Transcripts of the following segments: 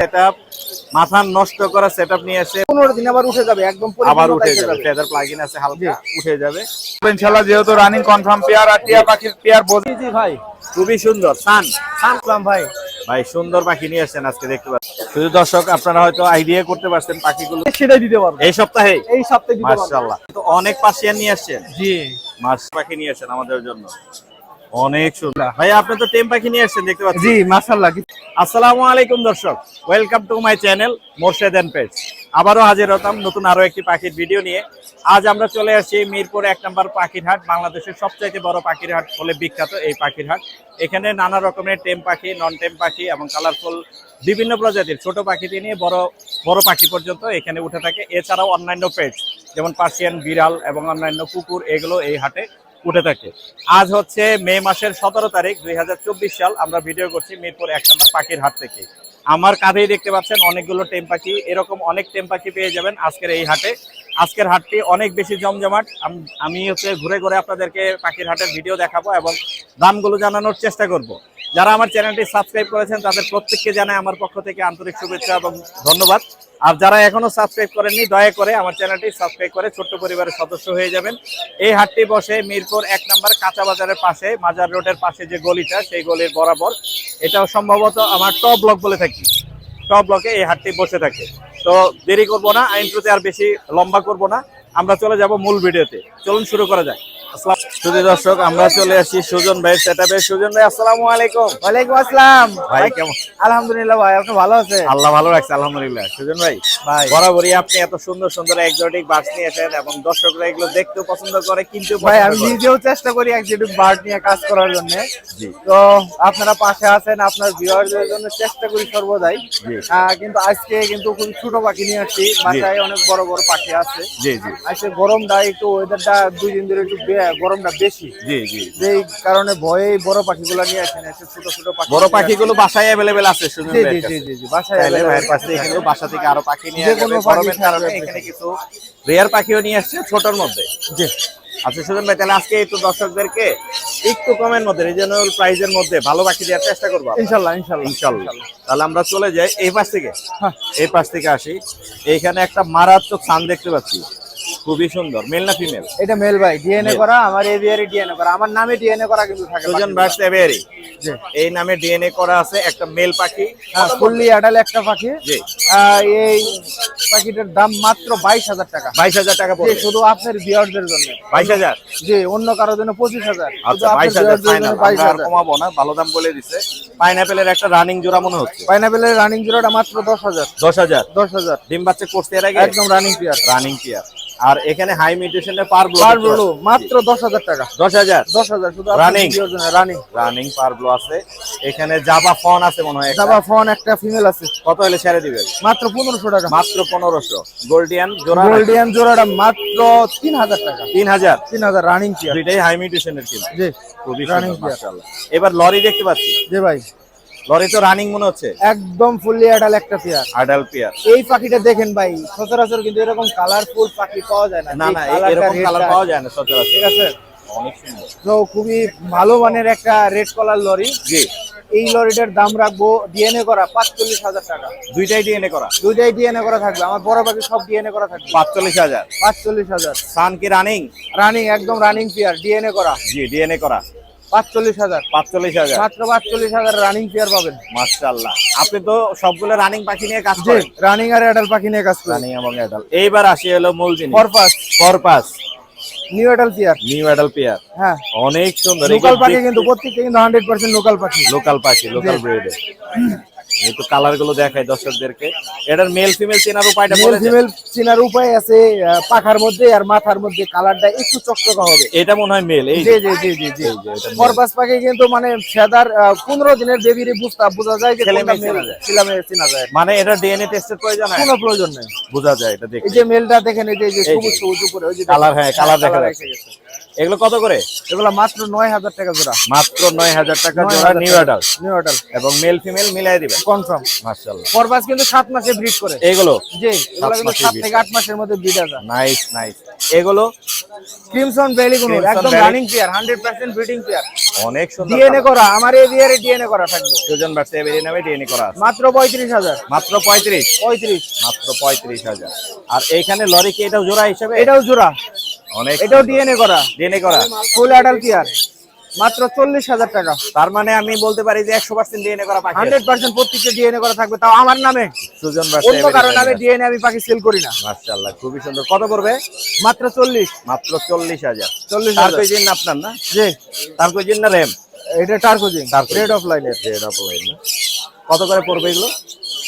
Setup মাথা নষ্ট করা সেটআপ নিয়ে এসে 15 দিন আবার উঠে যাবে, একদম আবার উঠে যাবে। ফেদার প্লাগইন আছে হালকা, উঠে যাবে ইনশাআল্লাহ। যেহেতু রানিং কনফার্ম পেয়ার আর টিয়া পাখির পেয়ার বলছি। জি ভাই, খুবই সুন্দর সানলাম ভাই। ভাই সুন্দর পাখি নিয়ে আসছেন আজকে, দেখতে পাচ্ছেন। শুধু দর্শক আপনারা হয়তো আইডিয়া করতে পারছেন পাখিগুলো সেটাই দিতে পারবো এই সপ্তাহে দিতে পারবো। মাশাআল্লাহ। তো অনেক পার্সিয়ান নিয়ে আসছেন। জি, মাছ পাখি নিয়ে আসছেন আমাদের জন্য, অনেক সুন্দর। ভাই আপনি তো টেম পাখি নিয়ে আসছেন দেখতে পাচ্ছি। জি মাশাআল্লাহ। আসসালামু আলাইকুম দর্শক, welcome to my channel Morshed and page. আবারও হাজির হতাম নতুন আরো একটি পাখির ভিডিও নিয়ে। আজ আমরা চলে আসছি মিরপুর 1 নম্বর পাখির হাট, বাংলাদেশের সবচাইতে বড় পাখির হাট বলে বিখ্যাত এই পাখির হাট। এখানে নানা রকমের টেম পাখি, নন টেম পাখি এবং কালারফুল বিভিন্ন প্রজাতির ছোট পাখি থেকে নিয়ে বড় বড় পাখি পর্যন্ত এখানে উঠে থাকে। এছাড়াও অন্যান্য পেজ যেমন পার্সিয়ান, বিড়াল এবং অন্যান্য কুকুর, এগুলো এই হাটে উঠে থাকে। আজ হচ্ছে মে মাসের 17 তারিখ 2024 সাল। আমরা ভিডিও করছি মিরপুর 1 নম্বর পাখির হাট থেকে। আমার কাঁধেই দেখতে পাচ্ছেন অনেকগুলো টেম পাখি, এরকম অনেক টেম পাখি পেয়ে যাবেন আজকের এই হাটে। আজকের হাটটি অনেক বেশি জমজমাট। আমি হচ্ছে ঘুরে ঘুরে আপনাদেরকে পাখির হাটের ভিডিও দেখাবো এবং দামগুলো জানানোর চেষ্টা করব। যারা আমার চ্যানেলটি সাবস্ক্রাইব করেছেন তাদের প্রত্যেককে জানাই আমার পক্ষ থেকে আন্তরিক শুভেচ্ছা এবং ধন্যবাদ। আর যারা এখনো সাবস্ক্রাইব করেননি দয়া করে আমার চ্যানেলটি সাবস্ক্রাইব করে ছোট্ট পরিবারের সদস্য হয়ে যাবেন। এই হাটটি বসে মিরপুর 1 নম্বর কাঁচা বাজারের পাশে, মাজার রোডের পাশে যে গলিটা, সেই গলির বরাবর। এটাও সম্ভবত আমার টপ ব্লক বলে থাকি, টপ ব্লকে এই হাটটি বসে থাকে। তো দেরি করব না, ইন্ট্রোতে আর বেশি লম্বা করব না, আমরা চলে যাব মূল ভিডিওতে। চলুন শুরু করা যাক। শুধু দর্শক আমরা চলে আসি সুজন ভাই সেটআপে। সুজন ভাই আসসালামু আলাইকুম। ওয়ালাইকুম আসসালাম ভাই কেমন? আলহামদুলিল্লাহ ভাই, আপনি ভালো আছেন? আল্লাহ ভালো রাখছে আলহামদুলিল্লাহ। সুজন ভাই বরাবরই আপনি এত সুন্দর সুন্দর এক্সোটিক বার্ড নিয়েছেন এবং দর্শকরা এগুলো দেখতেও পছন্দ করে, কিন্তু ভাই আমি নিজেও চেষ্টা করি এক্সোটিক বার্ড নিয়ে কাজ করার জন্য। তো আপনারা পাশে আছেন, আপনার ভিউয়ারদের জন্য চেষ্টা করি সর্বদাই। কিন্তু আজকে কিন্তু খুব ছোট পাখি নিয়ে আসছি, বাসায় অনেক বড় বড় পাখি আছে। জি জি। আজকে গরমটা একটু, ওয়েদারটা 2 দিন ধরে একটু গরমটা বেশি। জি জি। যেই কারণে ভয়ে বড় পাখিগুলো নিয়ে আসেন। ছোট ছোট পাখি, বড় পাখিগুলো বাসায় अवेलेबल আছে সুজন ভাই। জি জি জি জি, বাসায় ভাইয়ের পাশে এখানে বাসা থেকে আরো পাখি নিয়ে আসবে। গরমের কারণে এখানে কিছু রেয়ার পাখিও নিয়ে আসছে ছোটর মধ্যে। জি আচ্ছা সুজন ভাই, তাহলে আজকে একটু দর্শকদেরকে একটু কমের মধ্যে, রিজনেবল প্রাইসের মধ্যে ভালো পাখি দেওয়ার চেষ্টা করবো ইনশাআল্লাহ ইনশাআল্লাহ ইনশাআল্লাহ। তাহলে আমরা চলে যাই এই পাশ থেকে। হ্যাঁ, এই পাশ থেকে আসি। এইখানে একটা মারাত্মক সান দেখতে পাচ্ছি, খুবই সুন্দর। মেল না ফিমেল? এটা মেল ভাই, ডিএনএ করা, আমার এভিয়ারি ডিএনএ করা, আমার নামে ডিএনএ করা কিন্তু থাকে। সুজন বার্ডস এভিয়ারি, জি, এই নামে ডিএনএ করা আছে। একটা মেল পাখি, ফুললি অ্যাডাল একটা পাখি। জি। এই পাখিটার দাম মাত্র 22,000 টাকা। 22,000 টাকা পড়বে শুধু আপনার ভিউয়ারদের জন্য। 22,000? জি, অন্য কারোর জন্য 25,000। আচ্ছা 22,000 ফাইনাল, আমরা কমাবো না, ভালো দাম বলে দিছে। পাইনাপেলের একটা রানিং জোড়া মনে হচ্ছে। পাইনাপেলের রানিং জোড়াটা মাত্র 10,000। 10,000? 10,000 ডিম বাচ্চা করতে এর আগে একদম রানিং পেয়ার। Running pair. আর এখানে হাই মিউটেশনের পারব্লো মাত্র 10,000 টাকা। 10,000? 10,000 শুধু রানিং রানিং রানিং পারব্লো আছে। এখানে জাবা ফন আছে মনে হয়, জাবা ফন একটা ফিমেল আছে। কত হলে ছেড়ে দিবেন? মাত্র 1500 টাকা। মাত্র 1500। গোল্ডিয়ান জোড়া, গোল্ডিয়ান জোড়াটা মাত্র 3000 টাকা। 3000 রানিং পেয়ার, দুইটাই হাই মিউটেশনের কিন্তু। জি, খুবই রানিং সুন্দর পেয়ার। মাশাআল্লাহ। এবার লরি দেখতে পাচ্ছি। জি ভাই, লরি তো রানিং মনে হচ্ছে, একদম ফুললি অ্যাডাল একটা পেয়ার। আডাল পেয়ার। এই পাখিটা দেখেন ভাই, সচরাচর কিন্তু এরকম কালারফুল পাখি পাওয়া যায় না। না না, এরকম কালার পাওয়া যায় না সচরাচর। ঠিক আছে, অনেক সুন্দর। তো খুবই ভালো মানের একটা রেড কলার লরি। জি। এই লরিটার দাম রাখবো ডিএনএ করা 45,000 টাকা। দুইটাই ডিএনএ করা? দুইটাই ডিএনএ করা থাকবে, আমার বড় পাখি সব ডিএনএ করা থাকবে। 45,000? 45,000 সান কি রানিং? রানিং, একদম রানিং পেয়ার, ডিএনএ করা। জি, ডিএনএ করা। 45,000 45,000 মাত্র 45,000 রানিং পেয়ার পাবেন। মাশাআল্লাহ। আপনি তো সবগুলো রানিং পাখি নিয়ে কাজ জি, করেন? রানিং আর অ্যাডাল পাখি নিয়ে কাজ করি। রানিং এবং অ্যাডাল। এইবার আসি হলো মূল জিনিস, purpose new adult pair. New adult pair, হ্যাঁ, অনেক সুন্দর। লোকাল পাখি কিন্তু, প্রত্যেকটা কিন্তু 100% লোকাল পাখি। লোকাল পাখি, লোকাল ব্রিডের। একটু কালার গুলো দেখাই দর্শকদেরকে। এটার মেল ফিমেল চেনার উপায়টা বলে দেন। মেল ফিমেল চেনার উপায় আছে, পাখার মধ্যে আর মাথার মধ্যে কালারটা একটু চকচকা হবে। এটা মনে হয় মেল। এই জি জি জি জি জি, পারপাস পাখি কিন্তু মানে ফেদার 15 দিনের বেবিরে বোঝা যায় যে কোনটা মেল, ছেলে চেনা যায়। মানে এটা ডিএনএ টেস্টের প্রয়োজন হয়? কোনো প্রয়োজন নেই, বোঝা যায় এটা দেখে। এই যে মেলটা দেখেন, এই যে সবুজ সবুজ উপরে ওই যে কালার, হ্যাঁ কালার দেখা যাচ্ছে। এগুলো কত করে? এগুলো মাত্র 9,000 টাকা জোড়া। মাত্র 9,000 টাকা জোড়া নিউ অ্যাডাল্ট। নিউ অ্যাডাল্ট এবং মেল ফিমেল মিলাই দিবেন। কনফার্ম। মাশাআল্লাহ। ফরবাস কিন্তু 7 মাসে ব্রিড করে এগুলো জি, এগুলো কিন্তু 7 থেকে 8 মাসের মধ্যে ব্রিড আছে। Nice nice. এগুলো ক্রিমসন ভ্যালি কোন Crimson একদম Valley। Running pair, 100% breeding pair. অনেক সুন্দর ডিএনএ করা, আমার এই বিয়ারে ডিএনএ করা থাকবে। সুজন বার্সে বেরিয়ে নেবে ডিএনএ করা আছে। মাত্র 35,000। মাত্র 35। 35 মাত্র 35,000। আর এইখানে লরি কি এটাও জোড়া হিসেবে? এটাও জোড়া, অনেক এটাও ডিএনএ করা, ডিএনএ করা। ফুল অ্যাডাল্ট পেয়ার, মাত্র 40,000 টাকা। তার মানে আমি বলতে পারি যে 100% ডিএনএ করা পাখি। 100% প্রত্যেকটা ডিএনএ করা থাকবে, তাও আমার নামে। সুজন বার্সে অন্য কারো নামে ডিএনএ আমি পাখি সেল করি না। মাশাআল্লাহ, খুবই সুন্দর। কত পড়বে? মাত্র 40। মাত্র 40,000। 40,000। তার কই জিন আপনার না? জি, তার কই জিন না রেম? এটা টার্কোজিং, Turquoise। রেড অফ লাইনের। Red of line. কত করে পড়বে এগুলো?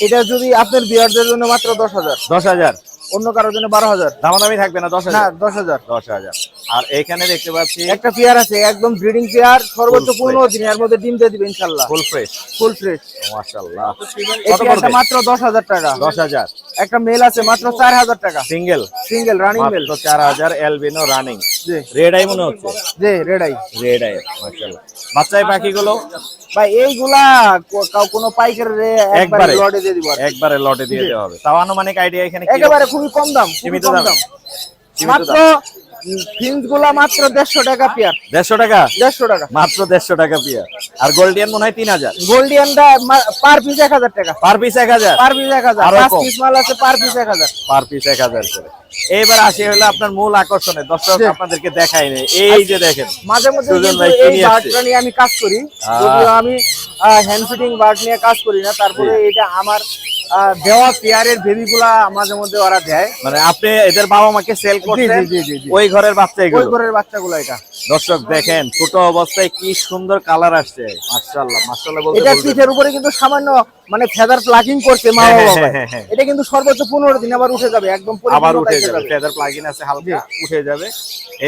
এটা যদি আপনার বিয়ারদের জন্য মাত্র 10,000, 10,000। অন্য কারোর জন্য 12,000। দামাদামি থাকবে না? না, 10,000। 10,000। 10,000। আর এইখানে দেখতে পাচ্ছি একটা পেয়ার আছে একদম ব্রিডিং পেয়ার, সর্বোচ্চ Full 15 দিন এর মধ্যে ডিম দিয়ে দিবে ইনশাআল্লাহ। Full fresh. Full fresh. মাশাআল্লাহ। এই কত পেয়ারটা পড়বে? মাত্র 10,000 টাকা। 10,000। একটা মেল আছে মাত্র 4,000 টাকা। Single single running male. মাত্র 4,000 এলবিনো রানিং। জি রেড আই মনে হচ্ছে। জি, রেড আই। রেড আই মাশাআল্লাহ। বাচ্চাই পাখিগুলো ভাই এইগুলা কোনো পাইকারের একবারে একবারে লটে দিয়ে দিব আর কি। একবারে লটে দিয়ে দেওয়া হবে। তাও আনুমানিক আইডিয়া এখানে কি? একেবারে খুবই কম দাম, খুবই সীমিত কম দাম। দাম। সীমিত মাত্র দাম। ফিন্স গুলা মাত্র 150 টাকা পেয়ার। 150 টাকা? 150 টাকা। মাত্র 150 টাকা পিয়া। আর গোল্ডিয়ান মনে হয় 3,000। গোল্ডিয়ানটা পার পিস 1,000 টাকা। Per piece 1,000। Per piece 1,000। আরো 5 কম। পিস মাল আছে, পার পিস 1,000। পার পিস 1,000 করে। এইবার আসি হলো আপনার মূল আকর্ষণে। দর্শক জি। আপনাদেরকে দেখাই নেই। এই যে দেখেন মাঝে মধ্যে সুজন কিন্তু ভাই এই কিনে আসছে। বার্ডটা নিয়ে আমি কাজ করি, যদিও আমি হ্যান্ড ফিটিং বার্ড নিয়ে কাজ করি না, তারপরে এটা আমার দেওয়া পেয়ারের বেবিগুলা মাঝে মধ্যে ওরা দেয়। মানে আপনি এদের বাবা মাকে সেল করছেন? জি, জি, জি। ওই ঘরের বাচ্চা ওই এগুলো। ঘরের বাচ্চাগুলো এটা। দর্শক দেখেন ছোট অবস্থায় কি সুন্দর কালার আসছে। মাশাআল্লাহ মাশাআল্লাহ বলতে এটা বলতে পিঠের উপরে কিন্তু সামান্য মানে ফেদার প্লাকিং করছে মা হ্যাঁ, বাবা। হ্যাঁ, হ্যাঁ, হ্যাঁ। এটা কিন্তু সর্বোচ্চ 15 দিন আবার উঠে যাবে, একদম আবার পরিপূর্ণ উঠে টাইপের যাবে। ফেদার প্লাগইন আছে হালকা, উঠে যাবে।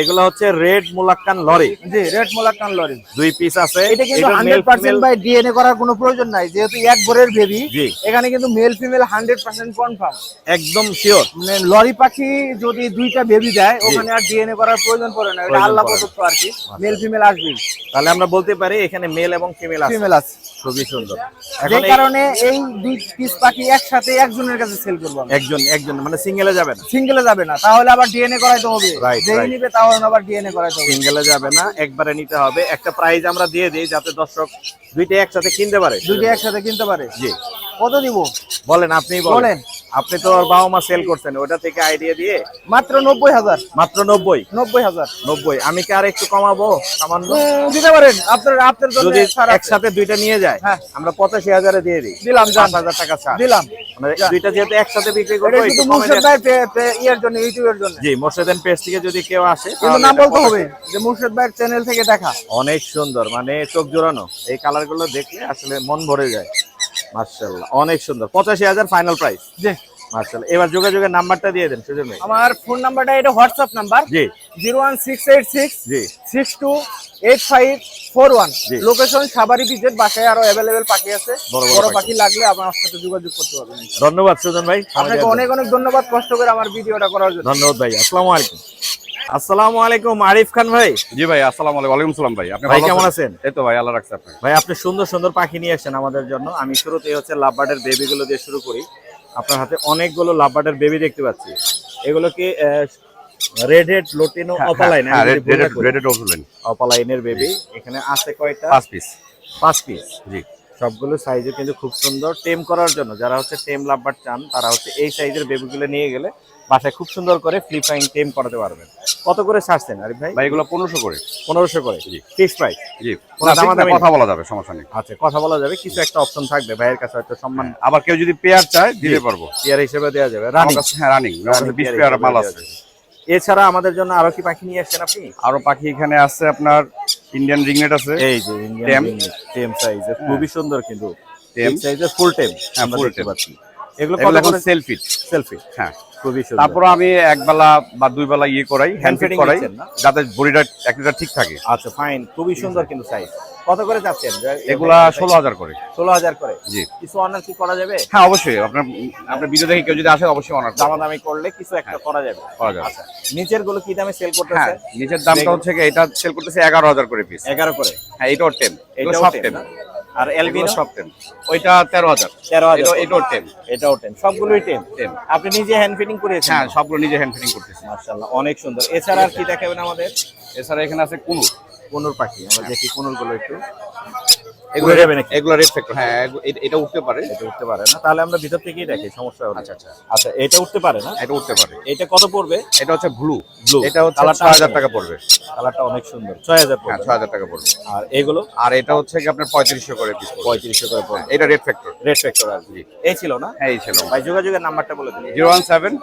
এগুলো হচ্ছে রেড মুলাক্কান লরি। জি, রেড মোলাক্কান লরি। 2 পিস আছে। এটা কিন্তু এটা male 100% female- বাই ডিএনএ করার কোনো প্রয়োজন নাই, যেহেতু এক ঘরের বেবি। জি। এখানে কিন্তু মেল ফিমেল 100% কনফার্ম। একদম শিওর। মানে লরি পাখি যদি দুইটা বেবি দেয়, ওখানে আর ডিএনএ করার প্রয়োজন পড়ে না, এটা প্রয়োজন আল্লাহ পড়ে না। প্রদত্ত আর কি। মেল ফিমেল আসবেই। তাহলে আমরা বলতে পারি এখানে মেল এবং ফিমেল আছে। ফিমেল আছে। খুবই সুন্দর। যে এখন এই কারণে এই দুই পিস পাখি একসাথে একজনের কাছে সেল করবো আমি। একজন মানে সিঙ্গেলে যাবে না। সিঙ্গেলে যাবে না, তাহলে আবার ডিএনএ করাইতে হবে। Right, যেই right. নিবে তাহলে আবার ডিএনএ করাইতে হবে। সিঙ্গেলে যাবে না, একবারে নিতে হবে। একটা প্রাইস আমরা দিয়ে দিই যাতে দর্শক দুইটা একসাথে কিনতে পারে। দুইটা একসাথে কিনতে পারে। জি। কত দিব? বলেন, আপনি বলেন। বলেন। আপনি তো ওর বাবা মা সেল করছেন, ওটা থেকে আইডিয়া দিয়ে মাত্র 90,000। মাত্র 90। 90,000 90। আমি কি আর একটু কমাবো সামান্য? দিতে পারেন, আপনার জন্য যদি ছাড় আছে। একসাথে দুইটা নিয়ে যায়, হ্যাঁ। আমরা 85,000 দিয়ে দিই। দিলাম, যান। 5,000 টাকা ছাড়। দিলাম। মানে যান। দুইটা যেহেতু একসাথে বিক্রি এটা করবো শুধু একটু কমে মুর্শিদ দেন। ভাই ইয়ের জন্য, ইউটিউবের জন্য। জি, মোর্শেদান পেজ থেকে যদি কেউ আসে কিন্তু তাহলে নাম এটা বলতে কত- হবে যে মুর্শিদ ভাইয়ের চ্যানেল থেকে দেখা। অনেক সুন্দর, মানে চোখ জোড়ানো। এই কালার গুলো দেখলে আসলে মন ভরে যায়। মাশাআল্লাহ অনেক সুন্দর। 85,000 ফাইনাল প্রাইস। জি। মাশাআল্লাহ। এবার যোগাযোগের নাম্বারটা দিয়ে দেন সুজন ভাই। আমার ফোন নাম্বারটা, এটা হোয়াটসঅ্যাপ নাম্বার। জি 01686 জি 628541। জি। Location Savary বিজেট। বাসায় আরো অ্যাভেলেবেল পাখি আছে, বড় বড় পাখি। পাখি লাগলে আপনার সাথে যোগাযোগ করতে পারবেন। ধন্যবাদ সুজন ভাই। আপনাকে অনেক অনেক ধন্যবাদ কষ্ট করে আমার ভিডিওটা করার জন্য। ধন্যবাদ ভাই। আসসালামু আলাইকুম। আসসালামু আলাইকুম আরিফ খান ভাই। জি ভাই, আসসালামু আলাইকুম। ওয়ালাইকুম সালাম ভাই। আপনি ভাই ভালো কেমন আছেন? এই তো ভাই, আল্লাহ রাখছে আপনাকে। ভাই আপনি সুন্দর সুন্দর পাখি নিয়ে আসেন আমাদের জন্য। আমি শুরুতেই হচ্ছে লাভবার্ডের বেবি গুলো দিয়ে শুরু করি। আপনার হাতে অনেকগুলো লাভবার্ডের বেবি দেখতে পাচ্ছি। এগুলো কি রেড হেড লোটিনো অপালাইন? হ্যাঁ, রেডেড ওভেন অপালাইনের বেবি। এখানে আছে কয়টা? 5 পিস। 5 পিস। জি। সবগুলো সাইজে কিন্তু খুব সুন্দর। টেম করার জন্য যারা হচ্ছে টেম লাভবার্ড চান, তারা হচ্ছে এই সাইজের বেবিগুলো নিয়ে গেলে বাসায় খুব সুন্দর করে ফ্লিপাইং টেম করাতে পারবেন। কত করে ছাড়ছেন আরিফ ভাই? ভাই এগুলো 1500 করে। 1500 করে। জি। Fix price. জি। কোনো দামাদামি কথা বলা যাবে, সমস্যা নেই। আচ্ছা, কথা বলা যাবে। কিছু একটা অপশন থাকবে ভাইয়ের কাছে, হয়তো সম্মান আবার কেউ যদি পেয়ার চায় দিতে পারবো। পেয়ার হিসেবে দেওয়া যাবে। আমার রানিং। কাছে হ্যাঁ রানিং। আমার কাছে 20 পেয়ার মাল আছে। এছাড়া আমাদের জন্য আরো কি পাখি নিয়ে আসছেন আপনি? আরো পাখি এখানে আছে, আপনার ইন্ডিয়ান রিংনেট আছে। এই যে ইন্ডিয়ান Tem। টেম সাইজের, খুবই সুন্দর কিন্তু। Tem। টেম সাইজের ফুল টেম হ্যাঁ, আমরা full দেখতে tem। পাচ্ছি। এগুলো এগুলো কত এখন করে? সেলফি। সেলফি। হ্যাঁ। খুবই সুন্দর। তারপর আমি এক বেলা বা দুই বেলা করাই, হ্যান্ড ফিট fitting করাই, দিচ্ছেন না? যাতে বডিটা একটা ঠিক থাকে। আচ্ছা ফাইন, খুবই সুন্দর কিন্তু সাইজ। কত করে যাচ্ছেন? এগুলা 16,000 করে। 16,000 করে। জি। কিছু অনার কি করা যাবে? হ্যাঁ অবশ্যই, আপনার ভিডিও দেখে কেউ যদি আসে অবশ্যই অনার দামাদামি করলে কিছু একটা করা যাবে। করা যাবে। আচ্ছা, নিচের গুলো কি দামে সেল হ্যাঁ, করতেছে? নিচের দামটা হচ্ছে কি, এটা সেল করতেছে 11,000 করে পিস। 11 করে। হ্যাঁ, এটাও টেম। এগুলো এটাও সব টেম টেম। না? আর এগুলো এলবিনো সব টেম। ওইটা 13,000। 13,000 এটাও টেম। এটাও 10 সবগুলোই 10 টেম। আপনি নিজে হ্যান্ড ফিটিং করেছেন? হ্যাঁ, সবগুলো নিজে হ্যান্ড ফিটিং করতেছি। মাশাআল্লাহ অনেক সুন্দর। এছাড়া আর কি দেখাবেন আমাদের? এছাড়া এখানে আছে কুনুর। কোনুর পাখি আমরা দেখি কোনুর গুলো একটু এগুলো উড়ে যাবে নাকি? এগুলো রেড ফ্যাক্টর। হ্যাঁ, এটা উঠতে পারে। এটা উঠতে পারে না, তাহলে আমরা ভিতর থেকেই দেখি, সমস্যা হবে না। আচ্ছা আচ্ছা, আচ্ছা এটা উঠতে পারে না, এটা উঠতে পারে। এটা কত পড়বে? এটা হচ্ছে ব্লু। ব্লু এটা হচ্ছে কালারটা 6,000 টাকা পড়বে। কালারটা অনেক সুন্দর, 6,000 হ্যাঁ, পড়বে। 6,000 টাকা পড়বে। আর এগুলো? আর এটা হচ্ছে কি আপনার 3500 করে পিস পড়বে। 3500 করে পড়বে। এটা রেড ফ্যাক্টর। রেড ফ্যাক্টর আর কি এই ছিল না? হ্যাঁ, এই ছিল। ভাই যোগাযোগের নাম্বারটা বলে দিন। 017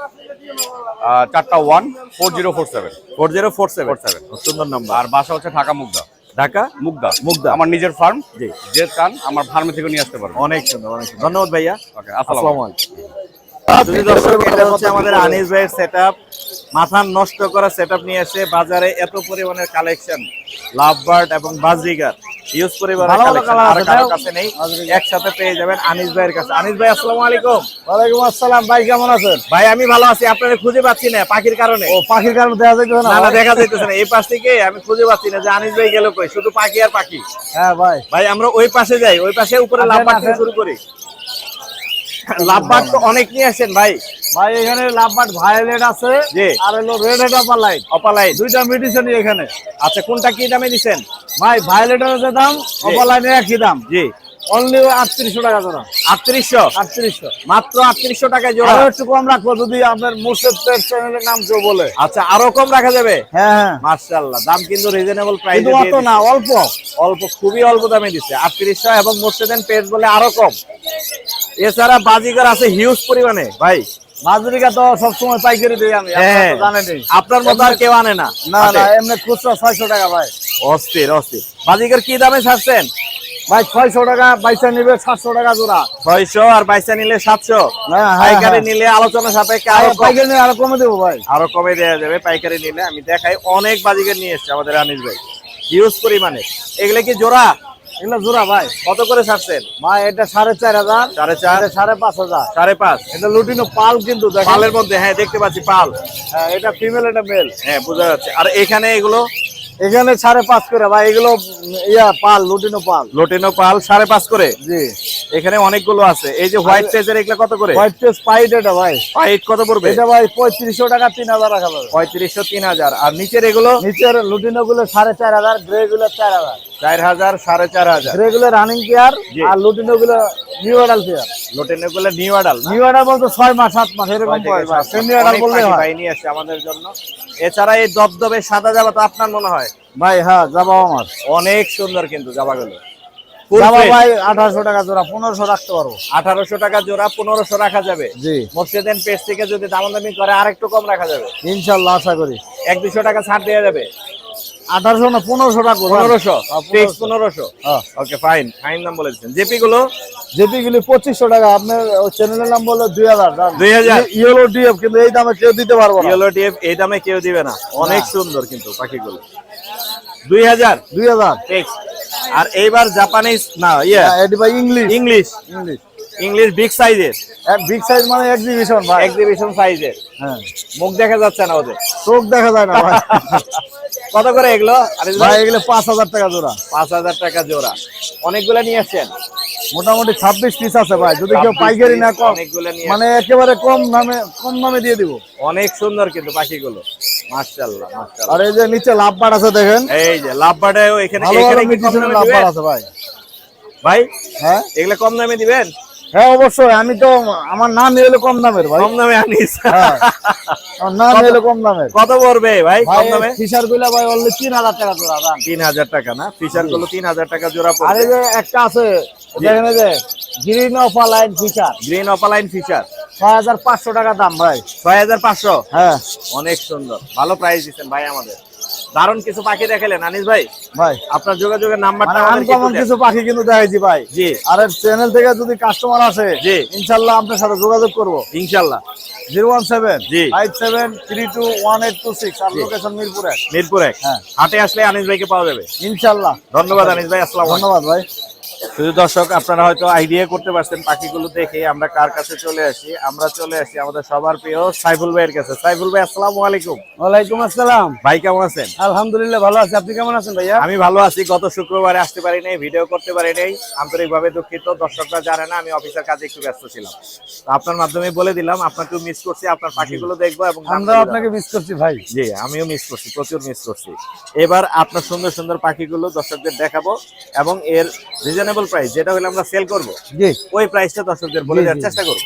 4টা 1 4047। 4047 সুন্দর নাম্বার। আর বাসা হচ্ছে ঢাকা মুগদা। ঢাকা মুগদা। মুগদা আমার নিজের ফার্ম। জি। যে চান আমার ফার্মে থেকে নিয়ে আসতে পারবেন। অনেক সুন্দর, অনেক সুন্দর। ধন্যবাদ ভাইয়া। ওকে, আসসালামু আলাইকুম। যদি দর্শক এটা হচ্ছে আমাদের আনিস ভাইয়ের সেটআপ, মাথা নষ্ট করা সেটআপ নিয়ে এসে বাজারে এত পরিমাণের কালেকশন, লাভ বার্ড এবং বাজিগার ইউজ পরিবারের কালেকশন আর কারো কাছে নেই, একসাথে পেয়ে যাবেন আনিস ভাইয়ের কাছে। আনিস ভাই আসসালামু আলাইকুম। ওয়ালাইকুম আসসালাম ভাই, কেমন আছেন? ভাই আমি ভালো আছি, আপনারা খুঁজে পাচ্ছি না পাখির কারণে। ও পাখির কারণে দেখা যাইতেছে না না? না দেখা যাইতেছে না, এই পাশ থেকে আমি খুঁজে পাচ্ছি না যে আনিস ভাই গেল কই, শুধু পাখি আর পাখি। হ্যাঁ ভাই, ভাই আমরা ওই পাশে যাই, ওই পাশে উপরে লাভ বার্ড থেকে শুরু করি। লাভ বার্ড তো অনেক নিয়ে আসেন ভাই। ভাই এখানে লাভবার্ড ভায়োলেট আছে, জি। আর হলো রেড হেড অপালাইট, অপালাইন। দুইটা মেডিসিনই এখানে। আচ্ছা কোনটা কি দামে দিচ্ছেন? ভাই ভায়োলেটের যে দাম, অপালাইনের একই দাম, জি। অনলি 3800 টাকা জোড়া। 3800 3800 মাত্র 3800 টাকায় জোড়া। আরো একটু কম রাখবো যদি আপনার মুর্শেদ পেট চ্যানেলের নাম কেউ বলে। আচ্ছা আরো কম রাখা যাবে? হ্যাঁ হ্যাঁ, মাশাআল্লাহ দাম কিন্তু রিজনেবল প্রাইসে কিন্তু অত না, অল্প অল্প, খুবই অল্প দামে দিচ্ছে 3800 এবং মোর্শেদেন পেজ বলে আরো কম। এছাড়া বাজিগার আছে হিউজ পরিমাণে ভাই। মাজরিকা তো সবসময় পাইকারি দিই আমি, আপনারা হ্যাঁ তো জানেনই। আপনার মতো আর কেউ আনে না। না না, এমনি খুচরা 600 টাকা ভাই। অস্থির অস্থির। বাজিগার কি দামে ছাড়ছেন? ভাই 600 টাকা, বাইসা নিবে 700 টাকা জোড়া। 600 আর বাইসা নিলে 700। হ্যাঁ, হ্যাঁ, পাইকারি হ্যাঁ। নিলে আলোচনা সাপেক্ষে আরো কম। পাইকারি নিয়ে আরো কমে দেবো ভাই। আরো কমে দেওয়া যাবে পাইকারি নিলে। আমি দেখাই অনেক বাজিগার নিয়ে এসছে আমাদের আনিস ভাই, হিউজ পরিমাণে। এগুলো কি জোড়া? এগুলো জোড়া ভাই। কত করে ছাড়ছেন? ভাই এটা 4500, 4.5 5500। 5.5 এটা লুটিনো পাল কিন্তু দেখেন। পালের মধ্যে, হ্যাঁ দেখতে পাচ্ছি পাল। হ্যাঁ, এটা ফিমেল, এটা মেল। হ্যাঁ বোঝা যাচ্ছে। আর এখানে এগুলো এখানে 5.5 করে ভাই, এগুলো পাল, লুটিনো পাল। লোটেনো পাল 5.5 করে। জি। এখানে অনেকগুলো আছে। এই যে হোয়াইট পেজের এগুলো কত করে? হোয়াইট পেস পাইট এটা ভাই। পাইট কত পড়বে? এটা ভাই 3500 টাকা, 3000 রাখা যাবে। 3500 3000। আর নিচের এগুলো নিচের লুটিনো গুলো 4500, গ্রে গুলো 4000। 4000 4500। গ্রে গুলো রানিং পেয়ার, জি। আর লুটিনো গুলো নিউ অ্যাডাল্ট পেয়ার। লোটেনো গুলো নিউ অ্যাডাল না? নিউ অ্যাডাল্ট বলতে 6 মাস 7 মাস এরকম বয়স ভাই। সেমি অ্যাডাল্ট অনেক বললে পাখি হয় ভাই নিয়ে আসছে আমাদের জন্য। এছাড়া এই দবদবে সাদা জামা তো আপনার মনে হয়? ভাই। হ্যাঁ, যাবা আমার অনেক সুন্দর কিন্তু জামাগুলো। যাবা ভাই 1800 টাকা জোড়া, 1500 রাখতে পারবো। 1800 টাকা জোড়া, 1500 রাখা যাবে। জি, মোর্শেদেন পেজ থেকে যদি দামাদামি করে আরেকটু কম রাখা যাবে। ইনশাআল্লাহ আশা করি 1-200 টাকা ছাড় দেওয়া যাবে। 1800 না 1500 টাকা। 1500 হ্যাঁ, ফিক্স 1500। হ্যাঁ। ওকে ফাইন, ফাইন দাম বলে দিচ্ছেন। জেপি গুলো জেপি গুলি 2500 টাকা। আপনার চ্যানেলের নাম বললো 2000। 2000 ইয়েলো ডিএফ, কিন্তু এই দামে কেউ দিতে পারবো না। ইয়েলো টিএফ এই দামে কেউ দিবে না। অনেক সুন্দর কিন্তু পাখিগুলো। 2000 2000। ফিক্স। আর এইবার জাপানিজ না এটি ভাই English. English English English big সাইজের, বিগ সাইজ মানে এক্সিবিশন ভাই। এক্সিবিশন সাইজের। হ্যাঁ, মুখ দেখা যাচ্ছে না ওদের। চোখ দেখা যায় না ভাই। কত করে এগুলো আনিস ভাই ভাই? এগুলো 5000 টাকা জোড়া। 5000 টাকা জোড়া। অনেকগুলো নিয়ে আসছেন? মোটামুটি 26 পিস আছে ভাই, যদি কেউ 26 পাইকারি না কম, অনেকগুলো নিয়ে মানে একেবারে কম দামে দিয়ে দিব। অনেক সুন্দর কিন্তু পাখিগুলো। মাশাআল্লাহ মাশাআল্লাহ। আর এই যে নিচে লাভবার্ড আছে দেখেন, এই যে লাভবার্ডেও এখানে ভালো এখানে ভালো কি কম মিটিশনের দামে লাভবার্ড দিবেন আছে ভাই। ভাই? হ্যাঁ এগুলো কম দামে দিবেন? হ্যাঁ অবশ্যই, আমি তো আমার নাম এলো কম দামের ভাই। কম দামে আনিস। হ্যাঁ, আমার নাম এলো কম দামের। কত পড়বে ভাই কম দামে? ফিশার গুলা ভাই অনলি 3000 টাকা জোড়া দাম। 3000 টাকা না? ফিশার গুলো 3000 টাকা জোড়া আর পড়বে। এই যে একটা আছে দেখেন, এই যে green opaline Fischer, green opaline Fischer 6500 টাকা দাম ভাই। 6500। হ্যাঁ অনেক সুন্দর, ভালো প্রাইস দিচ্ছেন ভাই আমাদের। দারুণ কিছু পাখি দেখালেন আনিস ভাই। ভাই, আপনার যোগাযোগের নাম্বারটা মানে আমাদেরকে আনকমন একটু দেন। কিছু পাখি কিন্তু দেখাইছি ভাই। জি আর চ্যানেল থেকে যদি কাস্টমার আসে, জি। ইনশাআল্লাহ আপনার সাথে যোগাযোগ করব। ইনশাআল্লাহ। 017 জি। 57321826। আর জি। লোকেশন মিরপুর 1। মিরপুর 1। হ্যাঁ। হাটে আসলে আনিস ভাইকে পাওয়া যাবে। ইনশাআল্লাহ। ধন্যবাদ আনিস ভাই, আসসালামু আলাইকুম। ধন্যবাদ ভাই। শুধু দর্শক আপনারা হয়তো আইডিয়া করতে পারছেন পাখিগুলো দেখে আমরা কার কাছে চলে আসি। আমরা চলে আসি আমাদের সবার প্রিয় সাইফুল ভাইয়ের কাছে। সাইফুল ভাই, আসসালামু আলাইকুম। ওয়ালাইকুম আসসালাম। ভাই কেমন আছেন? আলহামদুলিল্লাহ ভালো আছি, আপনি কেমন আছেন ভাইয়া? আমি ভালো আছি। গত শুক্রবারে আসতে পারি নাই, ভিডিও করতে পারি নাই, আন্তরিকভাবে দুঃখিত। দর্শকরা জানে না আমি অফিসের কাজে একটু ব্যস্ত ছিলাম। তো আপনার মাধ্যমে বলে দিলাম আপনাকে মিস করছি, আপনার পাখিগুলো দেখবো এবং আমরা আপনাকে মিস করছি ভাই। জি, আমিও মিস করছি, প্রচুর মিস করছি। এবার আপনার সুন্দর সুন্দর পাখিগুলো দর্শকদের দেখাবো এবং এর রিজনেবল প্রাইস যেটা হলে আমরা সেল করব, জি, ওই প্রাইসটা দর্শকদের বলে দেওয়ার চেষ্টা করব।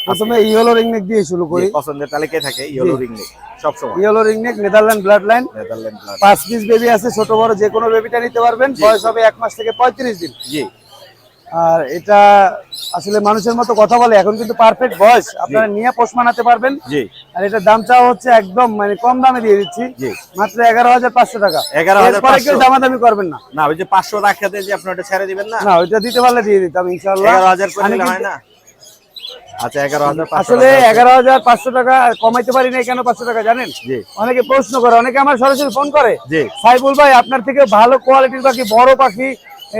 প্রথমে ইয়েলো রিংনেক দিয়ে শুরু করি। পছন্দের তালিকায় থাকে ইয়েলো রিংনেক সব সময়। Yellow ringneck Netherland blood line, Netherland blood. 5 piece baby আছে, ছোট বড় যে কোনো বেবিটা নিতে পারবেন। বয়স হবে 1 মাস থেকে 35 দিন। জি, আর এটা আসলে মানুষের মতো কথা বলে, এখন কিন্তু পারফেক্ট বয়স, আপনারা নিয়ে পোষ মানাতে পারবেন। জি, আর এটা দাম চাওয়া হচ্ছে একদম মানে কম দামে দিয়ে দিচ্ছি, জি, মাত্র 11,500 টাকা। 11,500 এরপরে কেউ দামাদামি করবেন না। না ওই যে 500 রাখাতে যে আপনি ওটা ছেড়ে দিবেন না, না ওইটা দিতে পারলে দিয়ে দিতাম ইনশাআল্লাহ। 11,000 করে আমি দিলে হয় কিন্তু- না? আচ্ছা, 11,500 আসলে 11,500 টাকা কমাইতে পারি না কেন 500 টাকা জানেন? জি, অনেকে প্রশ্ন করে, অনেকে আমার সরাসরি ফোন করে, জি, সাইফুল ভাই আপনার থেকে ভালো কোয়ালিটির পাখি, বড় পাখি,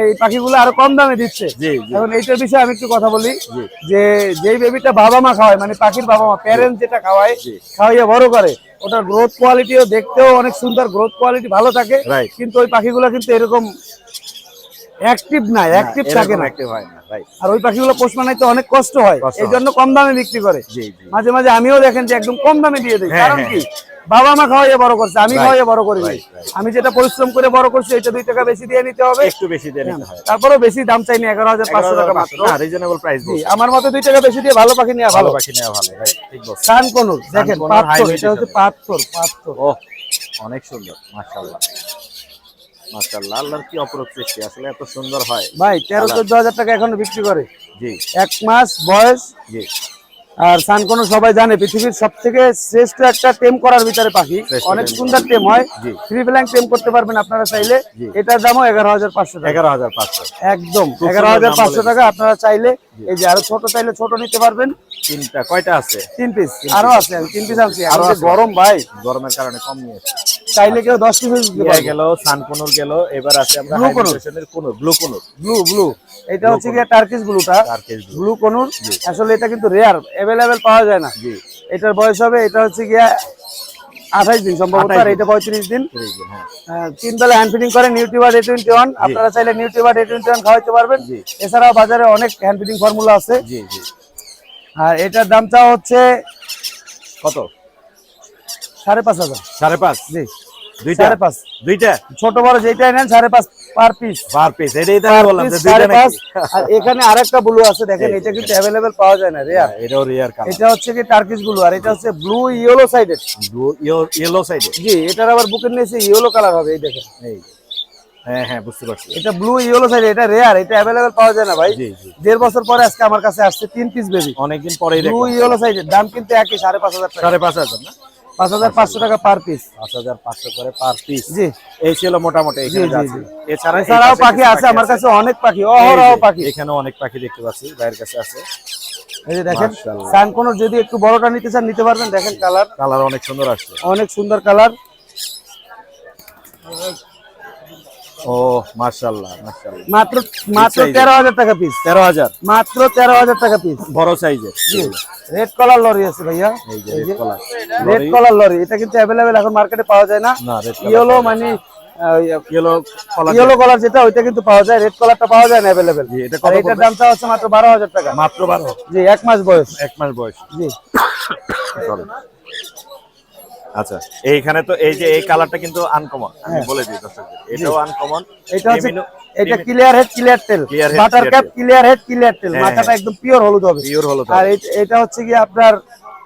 এই পাখিগুলো আরো কম দামে দিচ্ছে। জি, জি, এখন এইটার বিষয়ে আমি একটু কথা বলি জি, যে যেই বেবিটা বাবা মা খাওয়ায়, মানে পাখির বাবা মা প্যারেন্টস যেটা খাওয়ায়, জি। খাওয়াইয়া বড় করে, ওটার গ্রোথ কোয়ালিটিও দেখতেও অনেক সুন্দর, গ্রোথ কোয়ালিটি ভালো থাকে। রাইট। কিন্তু ওই পাখিগুলো কিন্তু এরকম অ্যাক্টিভ না, অ্যাক্টিভ থাকে না। অ্যাক্টিভ হয় না, রাইট। আর ওই পাখিগুলো পোষ মানাইতে অনেক কষ্ট হয়, কষ্ট এই জন্য কম দামে বিক্রি করে। জি, জি, মাঝে মাঝে আমিও দেখেন যে একদম কম দামে দিয়ে দিই। হ্যাঁ, কারণ হ্যাঁ। কি, বাবা মা খাওয়াইয়া বড় করছে, আমি Right, খাওয়াইয়া বড় করি নাই। right, right. আমি যেটা পরিশ্রম করে বড় করছি এটা 2 টাকা বেশি দিয়ে নিতে হবে। একটু বেশি দিয়ে নিতে হয়। তারপরেও বেশি দাম চাইনি, 11,500 টাকা মাত্র। না, রিজনেবল প্রাইস জি, আমার মতে 2 টাকা বেশি দিয়ে ভালো পাখি নেওয়া ভালো ভালো। পাখি নেওয়া ভালো, রাইট, ঠিক বলছেন। কানকনুর দেখেন, কানকনুর, পাথর, high এটা হচ্ছে mutation। পাথর। ও, অনেক সুন্দর, মাশাআল্লাহ, মাশাআল্লাহ। আল্লাহর কি অপরূপ সৃষ্টি, আসলে এত সুন্দর হয়। ভাই 13-14 হাজার টাকা এখন বিক্রি করে। জি, 1 মাস বয়স। জি, আর সানকনুর সবাই জানে পৃথিবীর সবথেকে শ্রেষ্ঠ একটা টেম করার ভিতরে পাখি, শ্রেষ্ঠ অনেক টেম সুন্দর টেম হয়। জি। ফ্রি ব্ল্যাঙ্ক টেম করতে পারবেন আপনারা চাইলে। জি। এটার দামও 11,500 টাকা। 11,500। একদম খুব সুন্দর 11,500 দাম টাকা। আপনারা চাইলে এই যে আরো ছোট চাইলে ছোট নিতে পারবেন। তিনটা কয়টা আছে? 3 পিস আরো আছে, আমি 3 পিস আনছি। আরো আরো আছে? গরম ভাই, গরমের কারণে কম নিয়েছে। চাইলে কেউ 10 পিস দিতে ইয়া পারবে। গেল, সানকুনুর গেল, এবার আছে আমরা Blue কুনুর। হাইড্রেশনের কুনুর, ব্লু কুনুর। ব্লু এটা হচ্ছে গিয়ে টার্কিশ ব্লুটা, টার্কিশ ব্লু। Blue conure. আসলে এটা কিন্তু রেয়ার, অ্যাভেলেবেল পাওয়া যায় না। জি, এটার বয়স হবে, এটা হচ্ছে গিয়া 28 দিন সম্ভবত, 28 আর এটা 35 দিন। হ্যাঁ, 3 বেলা হ্যান্ড ফিডিং করে নিউট্রিবার A21। আপনারা চাইলে নিউট্রিবার A21 খাওয়াইতে পারবেন। জি। এছাড়াও বাজারে অনেক হ্যান্ড ফিডিং ফর্মুলা আছে। জি, জি। আর এটার দামটা হচ্ছে কত? 5,500। 5.5? জি, দুইটা? 5,500। দুইটা ছোট বড় যেটাই নেন 5,500 পার পিস। Per piece. এটাই তো আমি বললাম যে দুইটা 5,500। নাকি। আর এখানে আরেকটা ব্লু আছে দেখেন, এটা কিন্তু অ্যাভেলেবেল পাওয়া যায় না, রেয়ার। এটাও রিয়ার কালার। এটা হচ্ছে কি টার্কিশ ব্লু, আর এটা হচ্ছে blue yellow sided. Blue yellow সাইডে। জি, এটার আবার বুকের নিচে ইয়েলো কালার হবে, এই দেখেন। এই, হ্যাঁ, হ্যাঁ, বুঝতে পারছি। এটা ব্লু ইয়েলো সাইড, এটা রেয়ার, এটা অ্যাভেলেবেল পাওয়া যায় না ভাই। জি, জি। 1.5 বছর পরে আজকে আমার কাছে আসছে 3 পিস বেবি অনেকদিন পরেই ব্লু দেখলাম। ইয়েলো সাইডের দাম কিন্তু একই, 5,500 টাকা। 5,500 না? 5,500 টাকা পার পিস। 5,500 করে পার পিস। জি, এই ছিল মোটামুটি এখানে জি, যা জি, আছে। জি। এছাড়া এই এছাড়াও পাশে পাখি কিছু আছে আমার কাছে, অনেক পাখি, অহরহ এই যে, পাখি। এখানেও অনেক পাখি দেখতে পাচ্ছি, ভাইয়ের কাছে আছে। এই যে দেখেন, মাশাআল্লাহ। সানকোনোর যদি একটু বড়টা নিতে চান নিতে পারবেন। দেখেন কালার, কালার অনেক সুন্দর আসছে। অনেক সুন্দর কালার। ও, মাশাআল্লাহ, মাশাআল্লাহ। মাত্র size 13,000 টাকা পিস। 13,000 মাত্র 13,000 টাকা পিস। বড় সাইজের। জি, রেড কলার লরি আছে ভাইয়া, এই যে রেড কালার। রেড কলার লরি। এটা কিন্তু অ্যাভেলেবেল এখন মার্কেটে পাওয়া যায় না। না, রেড ইয়েলো মানে ইয়েলো কলার। ইয়েলো কালার যেটা, ওইটা কিন্তু পাওয়া যায়, রেড কালারটা পাওয়া যায় না অ্যাভেলেবেল। জি, এটা আর কত এটার পড়বে? দামটা হচ্ছে মাত্র 12,000 টাকা। মাত্র 12? জি, 1 মাস বয়স। 1 মাস বয়স। জি, চলো। আচ্ছা, এইখানে তো এই যে এই কালারটা কিন্তু আনকমন, আমি বলে দিই দর্শকদের, এটাও আনকমন। এটা হচ্ছে, এটা clear head clear tail, Clear head, butter clear cap, tail। Clear head clear tail. হ্যাঁ, মাথাটা হ্যাঁ। একদম পিওর হলুদ হবে। পিওর হলো তো। আর এটা হচ্ছে কি আপনার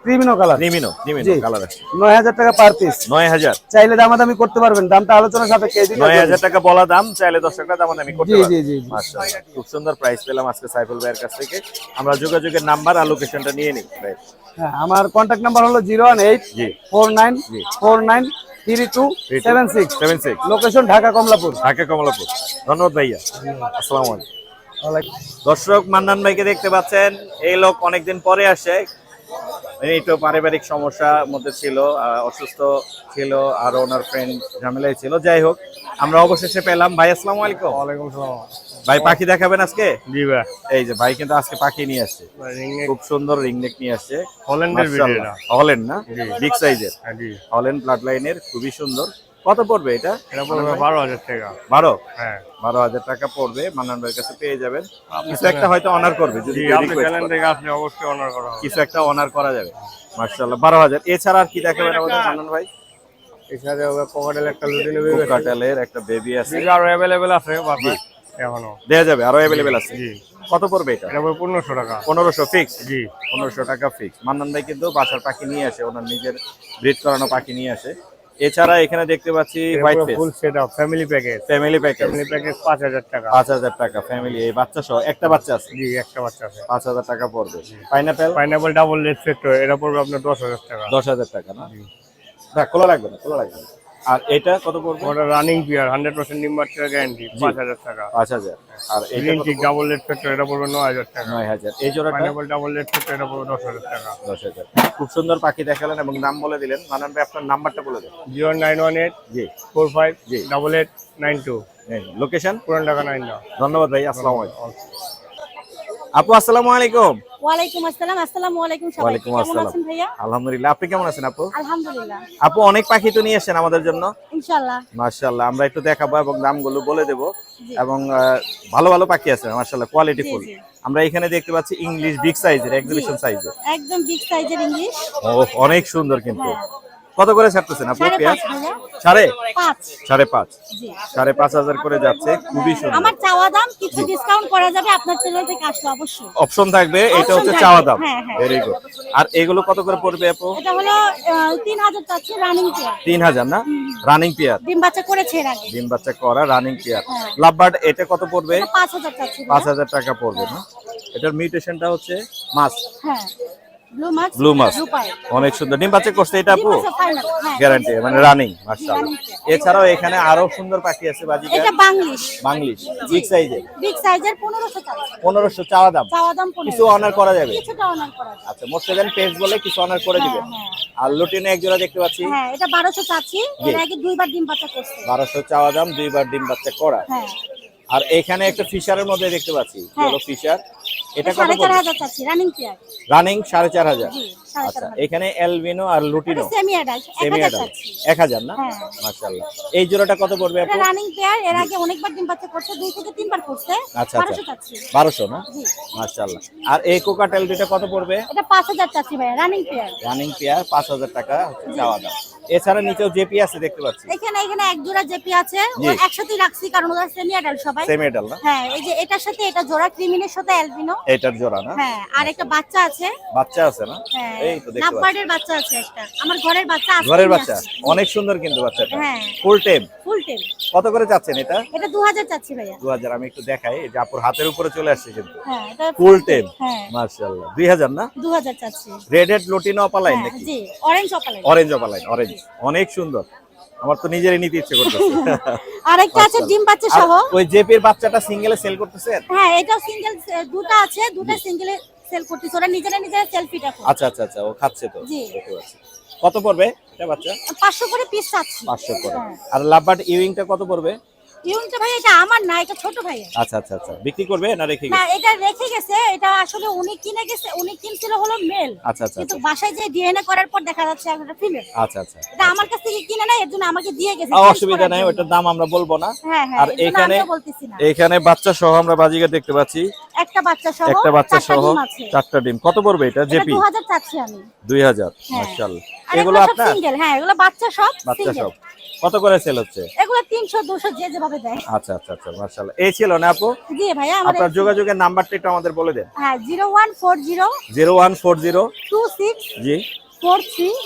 ক্রিমিনো কালার। নিমিনো জি। কালার আছে। 9,000 টাকা পার পিস। 9,000। চাইলে দামাদামি করতে পারবেন, দামটা আলোচনা সাপেক্ষে। 9,000 টাকা বলা দাম, চাইলে 10 টাকা দামাদামি করতে জি, পারবেন। জি, জি, জি। মাশাআল্লাহ, খুব সুন্দর প্রাইস পেলাম আজকে সাইফুল ভাইয়ের কাছ থেকে। আমরা যোগাযোগের নাম্বার আর লোকেশনটা নিয়ে নিই ভাই। হ্যাঁ, আমার কন্ট্যাক্ট নাম্বার হলো 018 জি, 49 জি। 49 3276। 76 লোকেশন ঢাকা কমলাপুর। ঢাকা কমলাপুর। ধন্যবাদ ভাইয়া, আসসালামু আলাইকুম। ওয়ালাইকুম। দর্শক, মান্নান ভাইকে দেখতে পাচ্ছেন, এই লোক অনেকদিন পরে আসে। এই তো পারিবারিক সমস্যার মধ্যে ছিল, অসুস্থ ছিল, আর ওনার ফ্রেন্ড ঝামেলায় ছিল। যাই হোক, আমরা অবশেষে পেলাম। ভাই আসসালামু আলাইকুম। ওয়ালাইকুম সালাম। ভাই পাখি দেখাবেন আজকে? জি ভাই, এই যে ভাই কিন্তু আজকে পাখি নিয়ে আসছে, খুব সুন্দর রিংনেক নিয়ে আসছে। হল্যান্ডের মাশাআল্লাহ, হল্যান্ড না, জি। বিগ সাইজের জি, হল্যান্ড ব্লাড লাইনের, খুবই সুন্দর। কত পড়বে এটা? এটা পড়বে 12,000 টাকা। 12 হ্যাঁ, 12,000 টাকা পড়বে। মান্নান ভাইয়ের কাছে পেয়ে যাবেন। কিছু একটা হয়তো অনার করবে যদি জি, কেউ আপনি request চ্যানেল করে। থেকে আসলে অবশ্যই অনার করা হবে। কিছু একটা অনার করা যাবে। মাশাআল্লাহ, 12,000। এছাড়া আর কি দেখাবেন আমাদের মান্নান ভাই? এছাড়া কোকাটেল একটা লুটিনো কোকাটেলের একটা বেবি আছে, আরো অ্যাভেলেবেল আছে বাবা এখনো। দেয়া যাবে, আরো अवेलेबल আছে। জি, কত পড়বে এটা? এটা পড়বে 1500 টাকা। 1500 ফিক্স। জি, 1500 টাকা ফিক্স। মান্নান ভাই কিন্তু বাসার পাখি নিয়ে আসে, ওনার নিজের ব্রিড করানো পাখি নিয়ে আসে। এছাড়া এখানে দেখতে পাচ্ছি white face full setup family package. Family package, family package 5000 টাকা। 5000 টাকা ফ্যামিলি, এই বাচ্চা সহ একটা বাচ্চা আছে, জি, একটা বাচ্চা আছে। 5000 টাকা পড়বে। Pineapple pineapple double red set এটা পড়বে আপনার 10000 টাকা। 10000 টাকা না? না, খোলা রাখবে না, খোলা রাখবে না। আর এটা কত পড়বে? ওটা রানিং পিয়ার 100% ডিম বাচ্চা গ্যারান্টি 5000 টাকা। 5000। আর এটা গ্রিন কত চিক পড়বে? ডাবল রেড সেট এটা পড়বে 9000 টাকা। 9000। এই জোড়াটা পাইনাপল ডাবল রেড সেট এটা পড়বে 10000 টাকা। 10000। খুব সুন্দর পাখি দেখালেন এবং নাম বলে দিলেন। মান্নান ভাই আপনার নাম্বারটা বলে দেন। 0918 জি, 45 জি। 8892 লোকেশন। পুরান ঢাকা 9 ধন্যবাদ ভাই, আসসালামু আলাইকুম। আপু আসসালামু আলাইকুম। ওয়ালাইকুম আসসালাম। আসসালামু আলাইকুম সবাইকে। ওয়ালাইকুম কেমন আসসালাম। আছেন ভাইয়া? আলহামদুলিল্লাহ, আপনি কেমন আছেন আপু? আলহামদুলিল্লাহ, আপু অনেক পাখি তো নিয়ে আসেন আমাদের জন্য। ইনশাআল্লাহ। মাশাআল্লাহ, আমরা একটু দেখাবো এবং দামগুলো বলে দেব। জি। এবং ভালো ভালো পাখি আছে মাশাআল্লাহ, কোয়ালিটি ফুল। জি, জি। আমরা এখানে দেখতে পাচ্ছি ইংলিশ বিগ সাইজের, এক্সিবিশন সাইজের। একদম বিগ সাইজের ইংলিশ। ও, অনেক সুন্দর কিন্তু। হ্যাঁ। কত করে ছাড়তেছেন আপু পেঁয়াজ? 5.5 ভাইয়া। 5.5 5.5 জি। 5.5 করে যাচ্ছে, খুবই সুন্দর। আমার চাওয়া দাম কিছু ডিসকাউন্ট করা যাবে আপনার চ্যানেল থেকে আসলে অবশ্যই। অপশন থাকবে, এটা Option হচ্ছে থাকবে, চাওয়া দাম। হ্যাঁ, হ্যাঁ। Very good. আর এগুলো কত করে পড়বে আপু? এটা হলো 3000 চাচ্ছি রানিং পেয়ার। 3000 না? রানিং পেয়ার, ডিম বাচ্চা করেছে এর আগে। ডিম বাচ্চা করা রানিং পেয়ার। হ্যাঁ। লাভবার্ড এটা কত পড়বে? এটা 5000 চাচ্ছি ভাইয়া। 5000 টাকা পড়বে না? এটার মিউটেশনটা হচ্ছে মাছ, হ্যাঁ। ব্লু মাছ। ব্লু মাছ। ব্লু পাই। অনেক সুন্দর ডিম বাচ্চা করছে এটা আপু, ডিম বাচ্চা ফাইনাল। হ্যাঁ। গ্যারান্টি মানে রানিং। মাশাআল্লাহ। Running এছাড়াও এখানে আরো সুন্দর পাখি আছে বাজিকা, এটা বাংলিশ। বাংলিশ বিগ সাইজের। বিগ সাইজের 1500 চাচ্ছি। 1500 চাওয়া দাম, চাওয়া দাম 1500। কিছু অনার করা যাবে। কিছুটা অনার করা যাবে। আচ্ছা, মোর্শেদান পেজ বলে কিছু অনার করে দিবেন। হ্যাঁ, আর লুটিনে এক জোড়া দেখতে পাচ্ছি, হ্যাঁ, এটা 1200 চাচ্ছি। জি। এর আগে দুইবার ডিম বাচ্চা করছে। 1200 চাওয়া দাম, দুইবার ডিম বাচ্চা করা। হ্যাঁ। আর এখানে একটা ফিশারের মধ্যে দেখতে পাচ্ছি, হ্যাঁ। বড় ফিশার। এটা কত 4500 চাচ্ছি রানিং পেয়ার। রানিং 4500। জি, আচ্ছা, 4500। এখানে এলবিনো আর লুটিনো এটা সেমি অ্যাডাল্ট সেমি 1000 অ্যাডাল্ট চাচ্ছি। 1000 না? হ্যাঁ। মাশাআল্লাহ। এই জোড়াটা কত পড়বে এটা আপু? রানিং পেয়ার, এর আগে অনেকবার ডিম বাচ্চা করছে, 2 থেকে 3 বার করছে। আচ্ছা, 1200 চাচ্ছি। 1200 না? জি। মাশাআল্লাহ। আর এই কোকাটেল দুইটা কত পড়বে? এটা 5000 চাচ্ছি ভাই রানিং পেয়ার। রানিং পেয়ার 5000 টাকা হচ্ছে চাওয়া দাম। এছাড়া নিচেও জেপি আছে দেখতে পাচ্ছি, এখানে এক জোড়া জেপি আছে, জি। ও একসাথেই রাখছি কারণ ওরা সেমি অ্যাডাল্ট সবাই। সেমি এডাল না? হ্যাঁ, এই যে এটার সাথে এটা জোড়া, ক্রিমিনের সাথে অ্যালবিনো। এটার জোড়া না? হ্যাঁ, আর একটা বাচ্চা আছে। বাচ্চা আছে না? হ্যাঁ, এই তো দেখতে পাচ্ছি, লাভবার্ডের বাচ্চা আছে একটা। আমার ঘরের বাচ্চা আছে। ঘরের বাচ্চা। অনেক সুন্দর কিন্তু বাচ্চাটা, হ্যাঁ। ফুল টেম। ফুল টেম। কত করে যাচ্ছেন এটা? এটা 2000 চাচ্ছি ভাইয়া। 2000। আমি একটু দেখাই, এই যে আপুর হাতের উপরে চলে আসছে কিন্তু, হ্যাঁ, এটা ফুল টেম। হ্যাঁ, মাশাআল্লাহ। 2000 না? 2000 চাচ্ছি। রেড হেড লুটিনো অপালাইন হ্যাঁ, নাকি? জি, orange opaline. Orange opaline, orange. অনেক সুন্দর, আমার তো নিজেরই নিতে ইচ্ছে করতেছে। আরেকটা আছে ডিম বাচ্চা আর সহ। ওই জেপির বাচ্চাটা সিঙ্গেলে সেল করতেছেন? হ্যাঁ, এটাও সিঙ্গেল, দুটো আছে, দুটো সিঙ্গেলে সেল করতেছে। ওরা নিজেরা সেলফিটা করে। আচ্ছা, ও খাচ্ছে তো, জি। দেখতে পাচ্ছি। কত পড়বে এটা বাচ্চা? 500 করে পিস চাচ্ছি। 500 করে। হ্যাঁ। আর লাভবার্ড ইউইংটা কত পড়বে? ইউনটা ভাই এটা আমার না, এটা ছোট ভাইয়ের। আচ্ছা, বিক্রি করবে না রেখে না, গেছে? এটা রেখে গেছে। এটা আসলে উনি কিনে গেছে, উনি কিনছিল হলো মেল। আচ্ছা, কিন্তু বাসায় যে ডিএনএ করার পর দেখা যাচ্ছে একটা ফিমেল। আচ্ছা। এটা আমার কাছ থেকে কিনে নাই, এর জন্য আমাকে দিয়ে গেছে। অসুবিধা নাই, ওটার দাম আমরা বলবো না। হ্যাঁ, আর এর জন্য এখানে আমিও বলতেছি না। এখানে বাচ্চা সহ আমরা বাজিকা দেখতে পাচ্ছি, একটা বাচ্চা সহ, একটা বাচ্চা 4টা সহ ডিম আছে। 4টা ডিম। কত পড়বে এটা এটা জেপি? 2000 চাচ্ছি আমি। 2000। হ্যাঁ। মাশাআল্লাহ। আর এগুলো এগুলো সব আপনার সিঙ্গেল। হ্যাঁ, এগুলো বাচ্চা সব বাচ্চা সিঙ্গেল। সব কত করে সেল হচ্ছে? এগুলো 300 200 যে যেভাবে দেয়। আচ্ছা, মাশাআল্লাহ। এই ছিল না আপু? জি ভাইয়া, আমার আপনার যোগাযোগের নাম্বারটা একটু আমাদের বলে দেন। হ্যাঁ, 0140 0140 26 জি 43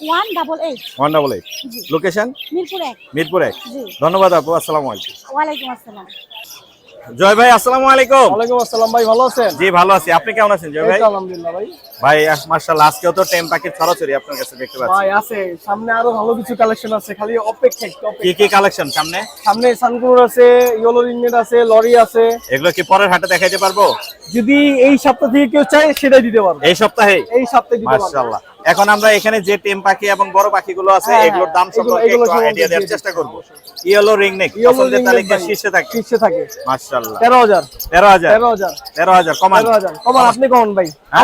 188। 188। জি, লোকেশন মিরপুর 1। মিরপুর 1। জি, ধন্যবাদ আপু, আসসালামু আলাইকুম। ওয়ালাইকুম আসসালাম। জয় ভাই আসসালামু আলাইকুম। ওয়ালাইকুম আসসালাম ভাই, ভালো আছেন? জি ভালো আছি, আপনি কেমন আছেন জয় ভাই? এই তো আলহামদুলিল্লাহ ভাই। ভাই মাশাআল্লাহ, আজকেও তো টেম পাখির ছড়াছড়ি আপনার কাছে দেখতে পাচ্ছি। ভাই আছে, সামনে আরো ভালো কিছু কালেকশন আছে, খালি অপেক্ষা একটু কি অপেক্ষা। কি কালেকশন সামনে? সামনে সানকুর আছে, ইয়েলো রিংনেট আছে, লরি আছে। এগুলো কি পরের হাটে দেখাইতে পারবো? যদি এই সপ্তাহ থেকে কেউ চায় সেটাই দিতে পারবো। এই সপ্তাহে? এই সপ্তাহে দিতে পারবো। মাশাআল্লাহ। এখন আমরা এখানে যে টেম পাখি এবং বড় পাখিগুলো আছে হ্যাঁ, এগুলোর দাম সম্পর্কে এগুলো একটু আইডিয়া দেওয়ার সম্পর্কে চেষ্টা করব। ইয়েলো রিংনেক পছন্দের তালিকার শীর্ষে থাকে। শীর্ষে থাকে মাশাআল্লাহ 13,000 13,000 13,000 13,000 কমান 13,000 কমান আপনি কোন ভাই? হ্যাঁ?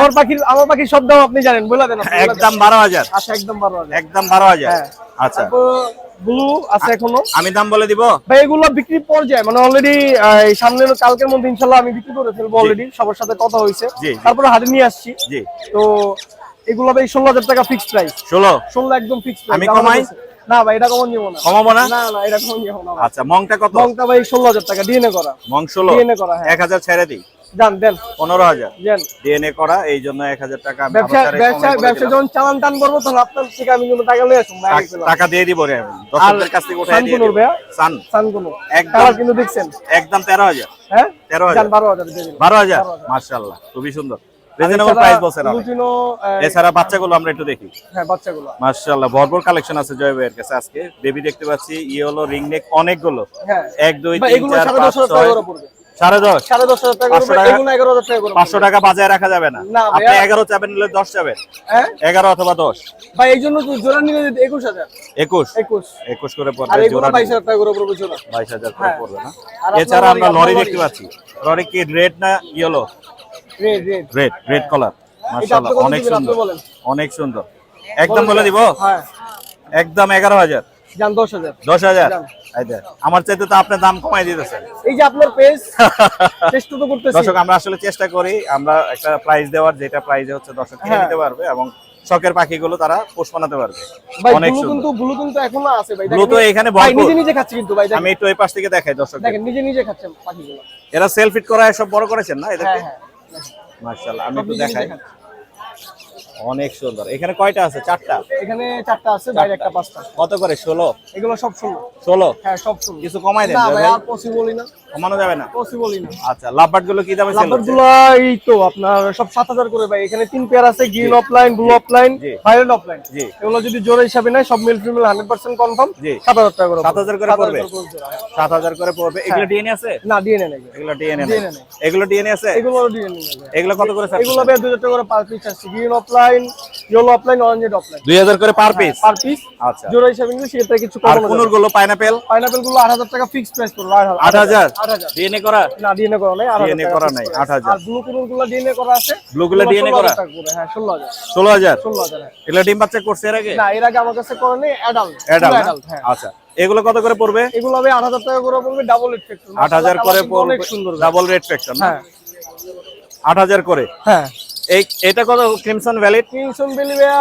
আমার পাখির সব দাম আপনি জানেন, বলে দেন আপনি, বলে দেন। একদম 12,000 আচ্ছা একদম 12,000। একদম 12,000 হ্যাঁ। আচ্ছা ব্লু আছে এখনো আমি দাম বলে দিব। ভাই, এগুলো বিক্রি পর্যায়ে, মানে অলরেডি সামনের কালকের মধ্যে ইনশাআল্লাহ আমি বিক্রি করে ফেলবো। অলরেডি সবার সাথে কথা হয়েছে, জি, জি। তারপরে হাটে নিয়ে আসছি। জি তো এগুলো ভাই 16,000 টাকা ফিক্সড প্রাইস। 16 একদম ফিক্সড প্রাইস। আমি কমাই? না ভাই, এটা কমান দিব না। কমাবো না? না না, এটা কমান দিব না ভাই। আচ্ছা মংটা কত? বংটা ভাই 16,000 টাকা ডিএনএ করা। মং 16 ডিএনএ করা, হ্যাঁ। 1000 ছেড়ে দিই, জান দেন 15,000 দেন। ডিএনএ করা, এই জন্য 1000 টাকা আমি ব্যবসা আবার ব্যবসা কমে বলে ব্যবসা দিলাম। যখন চালান টান করবো তখন আপনার থেকে আমি কিন্তু টাকা লয়ে আসুন ভাই। টাকা দিয়ে দিব রে আমি দর্শকদের কাছ থেকে উঠাই দিয়ে সানকুনুর দিব। ভাইয়া, সান সানকুনুর একদম। কালার কিন্তু দেখছেন, একদম 13,000 হ্যাঁ 13,000 জান 12,000 দিয়ে দিন। 12,000 মাশাআল্লাহ খুবই সুন্দর রিজনেবল প্রাইস বলছেন আপনি। লুটিনো, এছাড়া বাচ্চাগুলো আমরা একটু দেখি। হ্যাঁ বাচ্চাগুলো, মাশাআল্লাহ ভরপুর কালেকশন আছে জয় ভাইয়ের কাছে। আজকে বেবি দেখতে পাচ্ছি, ইয়েলো রিংনেক অনেকগুলো, হ্যাঁ 1 2 ভাই 3 এগুলো 4 5 10,500 টাকা 6 করে পড়বে। 10,500 10,500 টাকা করে 500 পড়বে। টাকা। এগুলো 11,000 টাকা করে 500 টাকা বাজায় রাখা যাবে না। না আপনি ভাইয়া। 11 চাবেন নিলে 10 চাবেন, হ্যাঁ 11 অথবা 10। ভাই এই জন্য তো জোড়া নিলে 21,000 21 21 21 করে আর পড়বে এগুলো জোড়া 22,000 টাকা করে পড়বে জোড়া। 22,000 করে হ্যাঁ। পড়বে না। আর আপনার এছাড়া আমরা লরি, লরি আপনার দেখতে লরি। পাচ্ছি। লরি কি রেড না yellow? Red red red colour মাশাআল্লাহ আপনি কত অনেক দিবেন আপনি সুন্দর, বলেন। অনেক সুন্দর। একদম বলে দিব, হ্যাঁ একদম 11,000 জান 10,000। 10,000। জান। এই দেখ, আমার চাইতে তো আপনি দাম কমাই দিতেছেন। এই যে আপনার পেজ চেষ্টা তো করতেছি। দর্শক আমরা আসলে চেষ্টা করি আমরা একটা প্রাইস দেওয়ার, যেটা প্রাইসে হচ্ছে দর্শক কিনে হ্যাঁ। নিতে পারবে এবং শখের পাখিগুলো তারা পোষ বানাতে পারবে। ভাই অনেক ব্লু সুন্দর। কিন্তু এখনো আছে ভাই। ব্লু তো এখানে ভাই ভরপুর। নিজে নিজে খাচ্ছে কিন্তু ভাই, দেখেন। আমি একটু এই পাশ থেকে দেখাই দর্শক। দেখেন নিজে নিজে খাচ্ছে পাখিগুলো। এরা সেলফ ফিট করা সব বড় করেছেন না এদেরকে? হ্যাঁ হ্যাঁ মাশাআল্লাহ আমি সব একটু নিজে নিজে দেখাই। খাচ্ছে। অনেক সুন্দর। এখানে কয়টা আছে? 4টা। এখানে 4টা আছে, বাইরে একটা 5টা। কত করে? 16 এগুলো সব 16। 16 হ্যাঁ সব 16। কিছু কমাই দেন না জয় ভাই ভাই। আর পসিবলই না, কমানো যাবে না? পসিবলই না। আচ্ছা লাভবার্ড গুলো কি দামে সেল হচ্ছে? লাভবারগুলো এই তো আপনার সব 7,000 করে ভাই। এখানে 3 পেয়ার আছে, গ্রিন অফলাইন, ব্লু অফলাইন, জি। Violet opaline. জি। এগুলো যদি জোড়া হিসাবে নেয় সব মেল ফিমেল 100% কনফার্ম, জি। 7,000 টাকা করে। 7,000 করে পড়বে? 7,000 করে পড়বে। এগুলো হ্যাঁ। ডিএনএ আছে? না ডিএনএ নেই, এগুলো ডিএনএ DNA নেই। নেই। এগুলো ডিএনএ আছে? এগুলো ডিএনএ নেই। এগুলো কত করে স্যার? এগুলো ভাই 2,000 টাকা করে পার পিস আছে। Green offline, yellow offline, orange offline 2000 করে পার পিস? Per piece. আচ্ছা। জোড়া হিসাবে নিলে সেটা কিছু আর কমানো কোনর যাবে। গুলো পাইনাপেল? পাইনাপেল গুলো 8,000 টাকা ফিক্স প্রাইস পড়বে। 8,000 8,000 ডিএনএ করা? না ডিএনএ করা নাই, 8,000 DNA টাকা করা fixed নাই, price। 8,000 আর ব্লু কোনর গুলো ডিএনএ করা আছে। ব্লু গুলো DNA করা? 16,000 টাকা করে, হ্যাঁ 16,000 16,000 16,000 হ্যাঁ। এগুলো ডিম বাচ্চা করছে এর আগে? না এর আগে আমার কাছে করে নেই, অ্যাডাল্ট অ্যাডাল্ট হ্যাঁ। আচ্ছা এগুলো কত করে পড়বে? এগুলো হবে 8,000 টাকা করে পড়বে, ডাবল রেড ফ্যাক্টর। 8,000 করে পড়বে, অনেক সুন্দর ভাই। ডাবল রেড ফ্যাক্টর না? হ্যাঁ 8,000 করে। হ্যাঁ। এই এটা কত ক্রিমসন ভ্যালিড? কিংসন বেলি ভাইয়া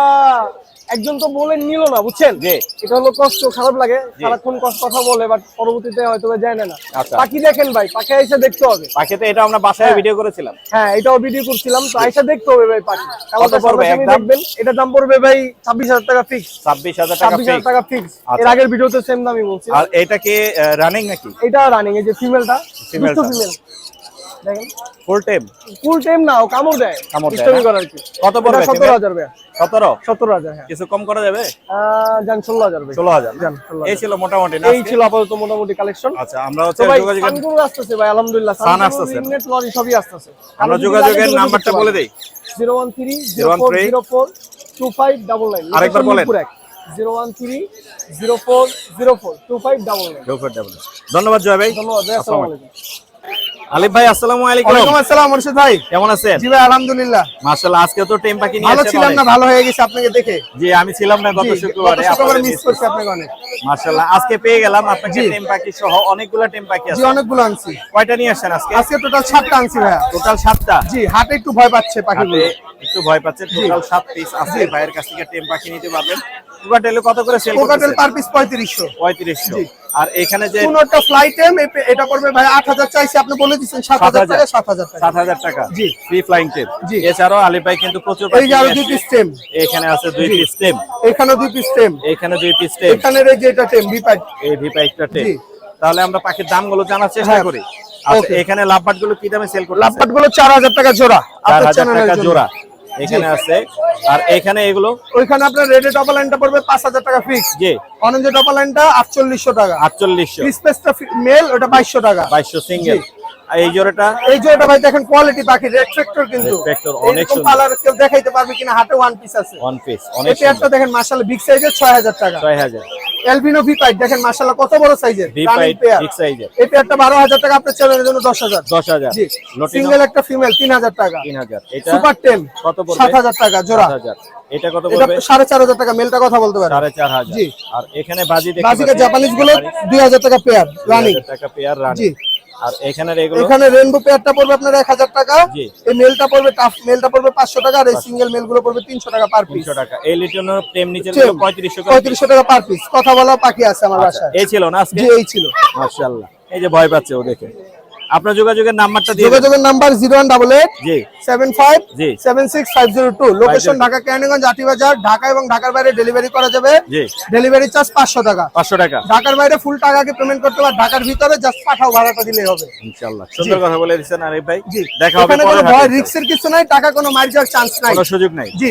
একজন তো বলে নিল না, বুঝছেন? জি। এটা হলো কষ্ট, খারাপ লাগে সারাক্ষণ কথা বলে, বাট পরবর্তীতে হয়তো বা যায় না। আচ্ছা। পাখি দেখেন ভাই, পাখি এসে দেখতে হবে। পাখিতে এটা আমরা বাসায় হ্যাঁ। ভিডিও করেছিলাম। হ্যাঁ এটাও ভিডিও করছিলাম, তো আইসা দেখতে হবে ভাই পাখি। কত পড়বে একদম? দেখবেন এটা দাম পড়বে ভাই 26,000 টাকা ফিক্স। 26,000 টাকা 26,000 ফিক্স। টাকা ফিক্স। আচ্ছা। এর আগের ভিডিওতে সেম দামই বলছি। আর এটা কি রানিং নাকি? এটা রানিং, এই যে ফিমেলটা, ফিমেলটা। ফিমেল দেখেন, ফুল টাইম? ফুল টাইম না, ও কামড় দেয়, কামড় দেয় দুষ্টামি না? করে আর কি। কত পড়বে? 17,000 ভাই। 17? 17,000 হ্যাঁ। কিছু কম করা যাবে? জান 16,000 ভাই। 16,000 জান 16,000। এই ছিল মোটামুটি না এই আজকে? ছিল আপাতত মোটামুটি কালেকশন। আচ্ছা আমরা হচ্ছে তো ভাই যোগাযোগের সানগুলো আসতেছে ভাই, আলহামদুলিল্লাহ সান সানগুলো, আসতেছে। রিংনেট, লরি সবই আসতেছে। আমরা যোগাযোগের নাম্বারটা বলে দেই। 01304042599। আরেকবার বলেন। 01304042599। ধন্যবাদ জয় ভাই। ধন্যবাদ ভাই, আসসালামু আলাইকুম। আলিফ ভাই আসসালামু আলাইকুম। ওয়ালাইকুম আসসালাম মুর্শিদ ভাই। কেমন আছেন? জি ভাই আলহামদুলিল্লাহ। মাশাআল্লাহ আজকে তো টেম পাখি নিয়ে ভালো এসেছেন ছিলাম না, অনেক। ভালো হয়ে গেছে আপনাকে দেখে। জি আমি ছিলাম না গত জি, শুক্রবারে, গত শুক্রবারে আপনাদের মিস miss করছি করছি। আপনাকে অনেক। মাশাআল্লাহ আজকে পেয়ে গেলাম আপনাকে জি। টেম পাখি সহ অনেকগুলা টেম পাখি জি আছে। অনেকগুলো আনছি। কয়টা নিয়ে আসছেন আজকে? আজকে টোটাল 7টা আনছি ভাইয়া। টোটাল 7টা। জি হাটে একটু ভয় পাচ্ছে পাখিগুলো। হাতে একটু ভয় পাচ্ছে। টোটাল 7 পিস আছে। ভাইয়ের কাছ থেকে টেম পাখি নিতে পারবেন। কোকাটেল কত করে সেল কোকাটেল করতেছেন? Per piece 3500। 3500। আর এখানে যে কোনটা ফ্লাই টাইম এটা পড়বে ভাই 8,000 চাইছি, আপনি বলে দিচ্ছেন 7,000 টাকা, 7,000 টাকা। 7,000 টাকা। জি। Free flying tape. জি। এছাড়াও আলিফ ভাই কিন্তু প্রচুর এই পাখি যে আরো নিয়ে 2 আসছে। পিস টেম, এখানে আছে 2 পিস টেম। এখানে 2 পিস টেম, এখানে 2 পিস টেম। এখানে এই যে এটা টেম বিপাই। এই ভিপা একটা টেম। জি। তাহলে আমরা পাখির দামগুলো জানার চেষ্টা হ্যাঁ। করি। আচ্ছা Okay. এখানে লাভবার্ড গুলো কি দামে সেল করতেছেন? লাভবাট গুলো 4,000 টাকা জোড়া। আপনার 4,000 চ্যানেলের টাকা জন্য। জোড়া এখানে আছে। আর এখানে এগুলো ওইখানে আপনার রেডে ডবল লাইনটা পড়বে 5,000 টাকা ফিক্স। জি অরেঞ্জে ডবল লাইনটা 4,800 টাকা। 4800। স্পেসটা মেল ওটা 2,200 টাকা। 2200 সিঙ্গেল। জি। আর এই জোড়াটা এই জোড়াটা ভাই দেখেন কোয়ালিটি পাখি, রেড ফ্যাক্টর কিন্তু Red Factor, অনেক এরকম সুন্দর। কালার কেউ দেখাইতে পারবে কিনা, হাতে ওয়ান পিস আছে। ওয়ান পিস এই অনেক পেয়ারটা দেখেন মাশাআল্লাহ বিগ সাইজের 6000 টাকা। 6000 এলবিনো ভিপাইট দেখেন মাশাআল্লাহ কত বড় সাইজের ভি রানিং পাইট পেয়ার। বিগ সাইজের এই পেয়ারটা 12000 টাকা, আপনার চ্যানেলের জন্য 10000। 10000 জি লটিনো সিঙ্গেল একটা ফিমেল 3000 টাকা। 3000 এটা সুপার টেল কত পড়বে? 7000 টাকা জোড়া। 7000 এটা কত এটা পড়বে? 4500 টাকা, মেলটা কথা বলতে পারে। 4500 জি। আর এখানে বাজি দেখতে বাজিকা পাচ্ছি, জাপানিজ গুলো 2000 টাকা পেয়ার রানিং। 2000 টাকা পেয়ার রানিং। জি। আর এখানের এগুলো এখানে রেইনবো পেয়ারটা পড়বে আপনার 1000 টাকা। জি। এই মেলটা পড়বে টাফ মেলটা পড়বে 500 টাকা, আর এই সিঙ্গেল মেল গুলো পড়বে 300 টাকা পার পিস। 300 টাকা। এই লিটন প্রেম নিচের গুলো 3500 করে। 3500 টাকা পার পিস। কথা বলা পাখি আছে আমার আচ্ছা, বাসায়। এই ছিল না আজকে? জি এই ছিল। মাশাআল্লাহ। এই যে ভয় পাচ্ছে ও দেখে। আপনার যোগাযোগের নাম্বারটা দিয়ে দেন। যোগাযোগের নাম্বার 0188 জি 75 জি 76502। লোকেশন ঢাকা কেরানীগঞ্জ আটিবাজার। ঢাকা এবং ঢাকার বাইরে ডেলিভারি করা যাবে। জি ডেলিভারি চার্জ 500 টাকা। 500 টাকা ঢাকার বাইরে ফুল টাকা আগে পেমেন্ট করতে হবে, ঢাকার ভিতরে জাস্ট পাঠাও ভাড়াটা দিলেই হবে। ইনশাআল্লাহ। সুন্দর কথা বলে দিয়েছেন আরিফ ভাই। জি দেখা হবে এখানে পরে কোনো ভয় রিস্কের কিছু নাই, টাকা কোনো মার যাওয়ার চান্স নাই। কোনো সুযোগ নাই। জি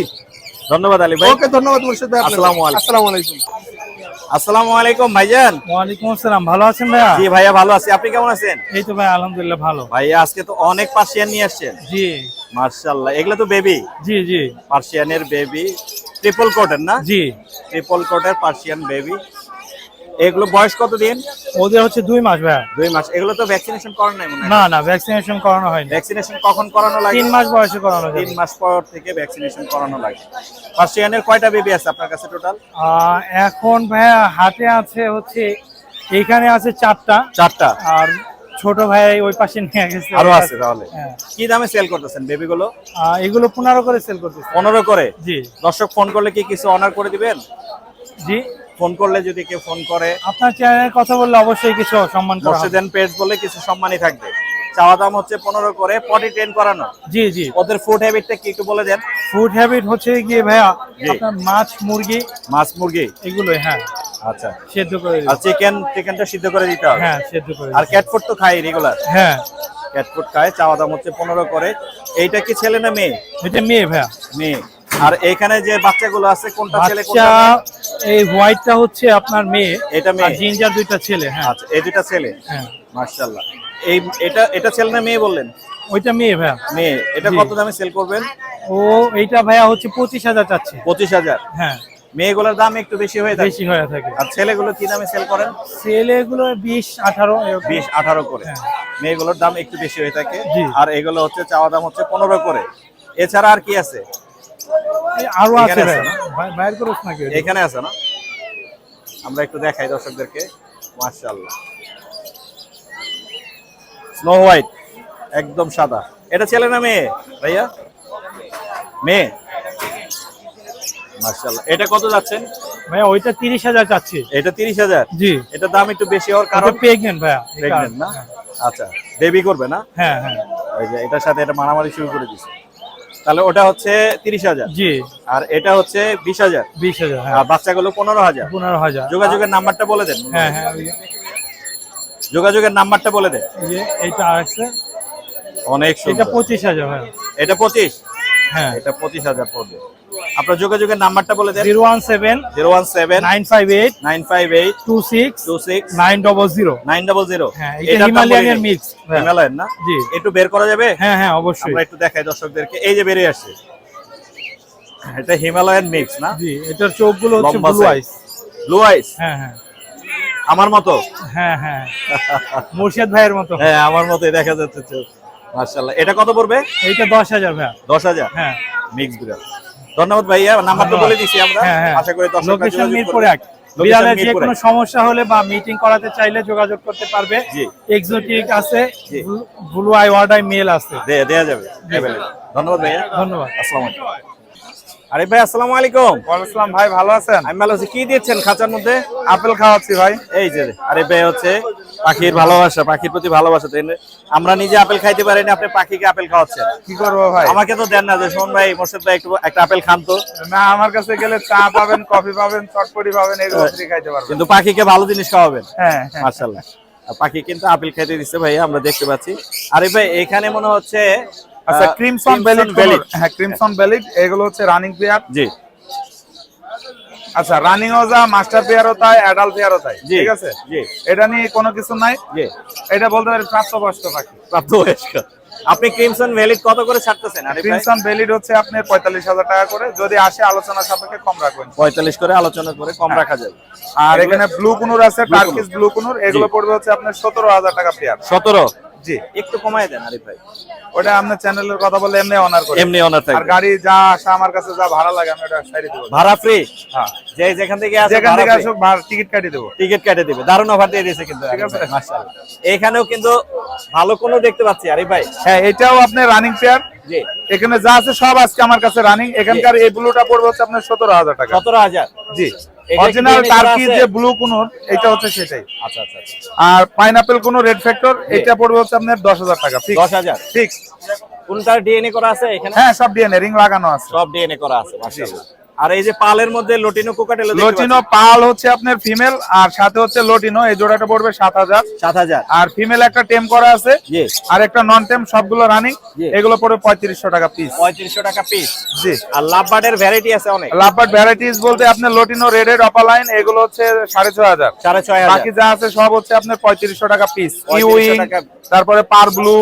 ধন্যবাদ আলী ভাই। ওকে ধন্যবাদ মুর্শিদ ভাই। আসসালামু আলাইকুম। আসসালামু আলাইকুম। আসসালামু আলাইকুম ভাইজান। ওয়ালাইকুম আসসালাম, ভালো আছেন ভাইয়া? জি ভাইয়া ভালো আছি, আপনি কেমন আছেন? এই তো ভাই আলহামদুলিল্লাহ ভালো। ভাইয়া আজকে তো অনেক পার্সিয়ান নিয়ে আসছেন। জি মাশাআল্লাহ, এগুলো তো বেবি, জি জি পার্সিয়ানের বেবি, ট্রিপল কোটের না? জি। ট্রিপল কোটের পার্সিয়ান বেবি। এগুলো বয়স কত দিন? ওদের হচ্ছে 2 মাস ভাইয়া। 2 মাস। এগুলো তো ভ্যাকসিনেশন করানো নাই মনে হয়? না না, ভ্যাকসিনেশন করানো হয়নি। ভ্যাকসিনেশন কখন করানো লাগে? 3 মাস বয়সে করানো যাবে। 3 মাস পর থেকে ভ্যাকসিনেশন করানো লাগে। পার্সিয়ানের কয়টা বেবি আছে আপনার কাছে টোটাল? এখন ভাইয়া হাতে আছে হচ্ছে এখানে আছে 4টা, 4টা। আর ছোট ভাই ওই পাশে নিয়ে গেছে। আরো আছে তাহলে? হ্যাঁ। কি দামে সেল করতেছেন বেবি গুলো? এগুলো 15 করে সেল করতেছে। 15 করে? জি দর্শক ফোন করলে কি কিছু অনার করে দিবেন? জি। ফোন করলে যদি কেউ ফোন করে, আপনার চ্যানেলের কথা বললে অবশ্যই কিছু সম্মান করা হবে। মর্শিদান পেজ বলে কিছু সম্মানই থাকবে। চাওয়া দাম হচ্ছে 15 করে, পটি ট্রেন করানো। জি জি। ওদের ফুড হ্যাবিটটা কি একটু বলে দেন। ফুড হ্যাবিট হচ্ছে গিয়ে ভাইয়া জি। আপনার মাছ মুরগি মাছ মুরগি। এগুলোই, হ্যাঁ আচ্ছা। সেদ্ধ করে দিই। আর চিকেনটা সিদ্ধ করে দিতে হবে। হ্যাঁ সেদ্ধ করে আর দিই। ক্যাট ফুড তো খাই রেগুলার। হ্যাঁ ক্যাট ফুড খায়, চাওয়া দাম হচ্ছে 15 করে। এইটা কি ছেলে না মেয়ে? এটা মেয়ে ভাইয়া। মেয়ে। আর এখানে যে বাচ্চাগুলো আছে কোনটা ছেলে বাচ্চা কোনটা মেয়ে? এই হোয়াইটটা হচ্ছে আপনার মেয়ে, এটা আর মেয়ে। জিঞ্জার 2টা ছেলে। হ্যাঁ আচ্ছা, এই দুটা ছেলে। হ্যাঁ মাশাআল্লাহ। এটা ছেলে না মেয়ে বললেন? ওইটা মেয়ে ভাইয়া। মেয়ে। এটা জি। কত দামে সেল করবেন? ও এইটা ভাইয়া হচ্ছে 25000 চাচ্ছে। 25000। হ্যাঁ মেয়েগুলোর দাম একটু বেশি হয়ে থাকে। বেশি হয়ে থাকে। আর ছেলেগুলো কি দামে সেল করেন? ছেলেগুলো 20-18 এরকম। 20-18 করে। হ্যাঁ। মেয়েগুলোর দাম একটু বেশি হয়ে থাকে। জি। আর এগুলো হচ্ছে চাওয়া দাম হচ্ছে 15 করে। এছাড়া আর কি আছে? এই আরো আছে এখানে আছে ভাইয়া, বাইর করছ নাকি ওইটা? এখানে আছে না? আমরা একটু দেখাই দর্শকদেরকে। মাশাআল্লাহ, স্নো হোয়াইট, একদম সাদা। এটা ছেলে না মেয়ে ভাইয়া? মেয়ে। মাশাআল্লাহ। এটা কত যাচ্ছেন? ভাইয়া ওইটা 30000 চাচ্ছে। এটা 30000। জি। এটা দাম একটু বেশি হওয়ার কারণ কারণ? প্রেগন্যান্ট ভাইয়া। এই প্রেগন্যান্ট না? কারণে। আচ্ছা, বেবি করবে না? হ্যাঁ হ্যাঁ এই যে এটার সাথে এটা মারামারি শুরু করে দিছে। তাহলে ওটা হচ্ছে 30000। জি। আর এটা হচ্ছে 20000। 20000। হ্যাঁ আর বাচ্চাগুলো 15000। 15000। যোগাযোগের নাম্বারটা বলে দেন। হ্যাঁ হ্যাঁ যোগাযোগের নাম্বারটা বলে দেন। এই যে এইটা আছে, অনেক এটা সুন্দর। 25000 ভাইয়া। এটা 25। হ্যাঁ এটা 25000 পড়বে। আপনার যোগাযোগের নাম্বারটা বলে দেন। 017 017 958 958 26 26 900। 900। হ্যাঁ এটা হিমালয়ানের মিক্স। হিমালয়ান না? জি। একটু বের করা যাবে? হ্যাঁ হ্যাঁ অবশ্যই। আমরা একটু দেখাই দর্শকদেরকে। এই যে বেরিয়ে আসছে, এটা হিমালয়ান মিক্স না? জি এটার চোখগুলো হচ্ছে লম্বা ব্লু size। আইস। ব্লু আইস। হ্যাঁ হ্যাঁ আমার মতো? হ্যাঁ হ্যাঁ মুর্শিদ ভাইয়ের মতো। হ্যাঁ, আমার মতোই দেখা যাচ্ছে চোখ। মাশাআল্লাহ। এটা কত পড়বে? এইটা 10000 ভাইয়া। 10000। হ্যাঁ মিক্স বিড়াল। ধন্যবাদ ভাইয়া, নাম্বারটা বলে দিছি আমরা। হ্যাঁ হ্যাঁ আশা করি দর্শকরা লোকেশন যোগাযোগ মিরপুর করবে। 1। বিড়ালের যে কোনো সমস্যা হলে বা মিটিং করাতে চাইলে যোগাযোগ করতে পারবে। জি। এক্সোটিক আছে, জি। ব্লু আই ওয়ার্ড আই মেল আছে। দেয়া যাবে। ধন্যবাদ ভাইয়া। ধন্যবাদ। আসসালামু আলাইকুম। আরে ভাই আসসালামু আলাইকুম। ওয়ালাইকুম ভাই, ভালো আছেন? আমি ভালো আছি। কি দিচ্ছেন খাঁচার মধ্যে? আপেল খাওয়াচ্ছি ভাই। এই যে আরে ভাই হচ্ছে পাখির ভালোবাসা, পাখির প্রতি ভালোবাসা। তাই না? আমরা নিজে আপেল খাইতে পারি না, আপনি পাখিকে আপেল খাওয়াচ্ছেন। কি করবো ভাই? আমাকে তো দেন না যে শোন ভাই মোর্শেদ ভাই একটু একটা আপেল খান তো। না, আমার কাছে গেলে চা পাবেন, কফি পাবেন, চটপটি পাবেন, এগুলো ফ্রি খাইতে পারবেন। কিন্তু পাখিকে ভালো জিনিস খাওয়াবেন। হ্যাঁ হ্যাঁ। মাশাআল্লাহ। আর পাখি কিন্তু আপেল খাইতে দিচ্ছে ভাই, আমরা দেখতে পাচ্ছি। আরে ভাই এখানে মনে হচ্ছে আচ্ছা, ক্রিমসন বেলিড। হ্যাঁ ক্রিমসন বেলিড, এগুলো হচ্ছে রানিং পেয়ার। জি। আচ্ছা, রানিং ও যা, মাস্টার পেয়ারও তাই, অ্যাডাল্ট পেয়ারও তাই, জি, ঠিক আছে। জি। এটা নিয়ে কোনো কিছু নাই, জি, এটা বলতে পারি প্রাপ্তবয়স্ক পাখি। প্রাপ্তবয়স্ক। আপনি ক্রিমসন ভ্যালিড কত করে ছাড়তেছেন আরিফ ভাই? ক্রিমসন ভ্যালিড হচ্ছে আপনার 45,000 টাকা করে, যদি আসে আলোচনা সাপেক্ষে কম রাখবেন। 45 করে আলোচনা করে কম রাখা যাবে। আর এখানে ব্লু কুনুর আছে, টার্কিশ ব্লু কুনুর, এগুলো পড়বে হচ্ছে আপনার 17,000 টাকা পেয়ার। 17? জি, একটু কমায় দেন আরিফ ভাই। ওটা আপনার চ্যানেলের কথা বলে এমনি অনার করে, এমনি অনার আর থাকবে। গাড়ি যা আসা আমার কাছে যা ভাড়া লাগে আমি ওটা সাইডে দেবো। ভাড়া ফ্রি? হ্যাঁ, যে যেখান থেকে আসে যেখান থেকে ভাড়া free। আসুক টিকিট কাটিয়ে দেবো। টিকিট কেটে দিবে। দারুণ অফার দিয়ে দিয়েছে কিন্তু ঠিক আছে। মাশাআল্লাহ। এখানেও কিন্তু ভালো কোনো দেখতে পাচ্ছি আরিফ ভাই। হ্যাঁ, এটাও আপনার রানিং পেয়ার। জি, এখানে যা আছে সব আজকে আমার কাছে রানিং। এখানকার এই ব্লুটা পড়বে হচ্ছে আপনার 17,000 টাকা। 17,000? জি, এটা কি অরিজিনাল DNA টার্কি করা আছে? যে ব্লু কুনুর, এটা হচ্ছে সেটাই। আচ্ছা আচ্ছা আচ্ছা। আর পাইনাপেল কোনো রেড ফ্যাক্টর, এটা পড়বে হচ্ছে আপনার 10,000 টাকা ফিক্স। 10,000? ফিক্স। কোনটার ডিএনএ করা আছে এখানে? হ্যাঁ, সব ডিএনএ রিং লাগানো আছে। সব ডিএনএ করা আছে মাশাআল্লাহ। আর এই যে পালের মধ্যে লটিনো কোকাটেল লটিনো পাল হচ্ছে আপনার ফিমেল, আর সাথে হচ্ছে লটিনো, এই জোড়াটা পড়বে 7,000। 7,000? আর ফিমেল একটা টেম করা আছে, জি, আর একটা নন টেম, সবগুলো রানিং। জি। এগুলো পড়বে 3500 টাকা পিস। 3500 টাকা পিস। জি। আর লাভবার্ডের ভ্যারাইটি আছে অনেক। লাভবার্ড ভ্যারাইটিস বলতে আপনার লটিনো রেডেড অপালাইন, এগুলো হচ্ছে 6,500। 6,500? বাকি যা আছে সব হচ্ছে আপনার 3500 টাকা পিস। 3500 ইউইং, টাকা। তারপরে পার ব্লু,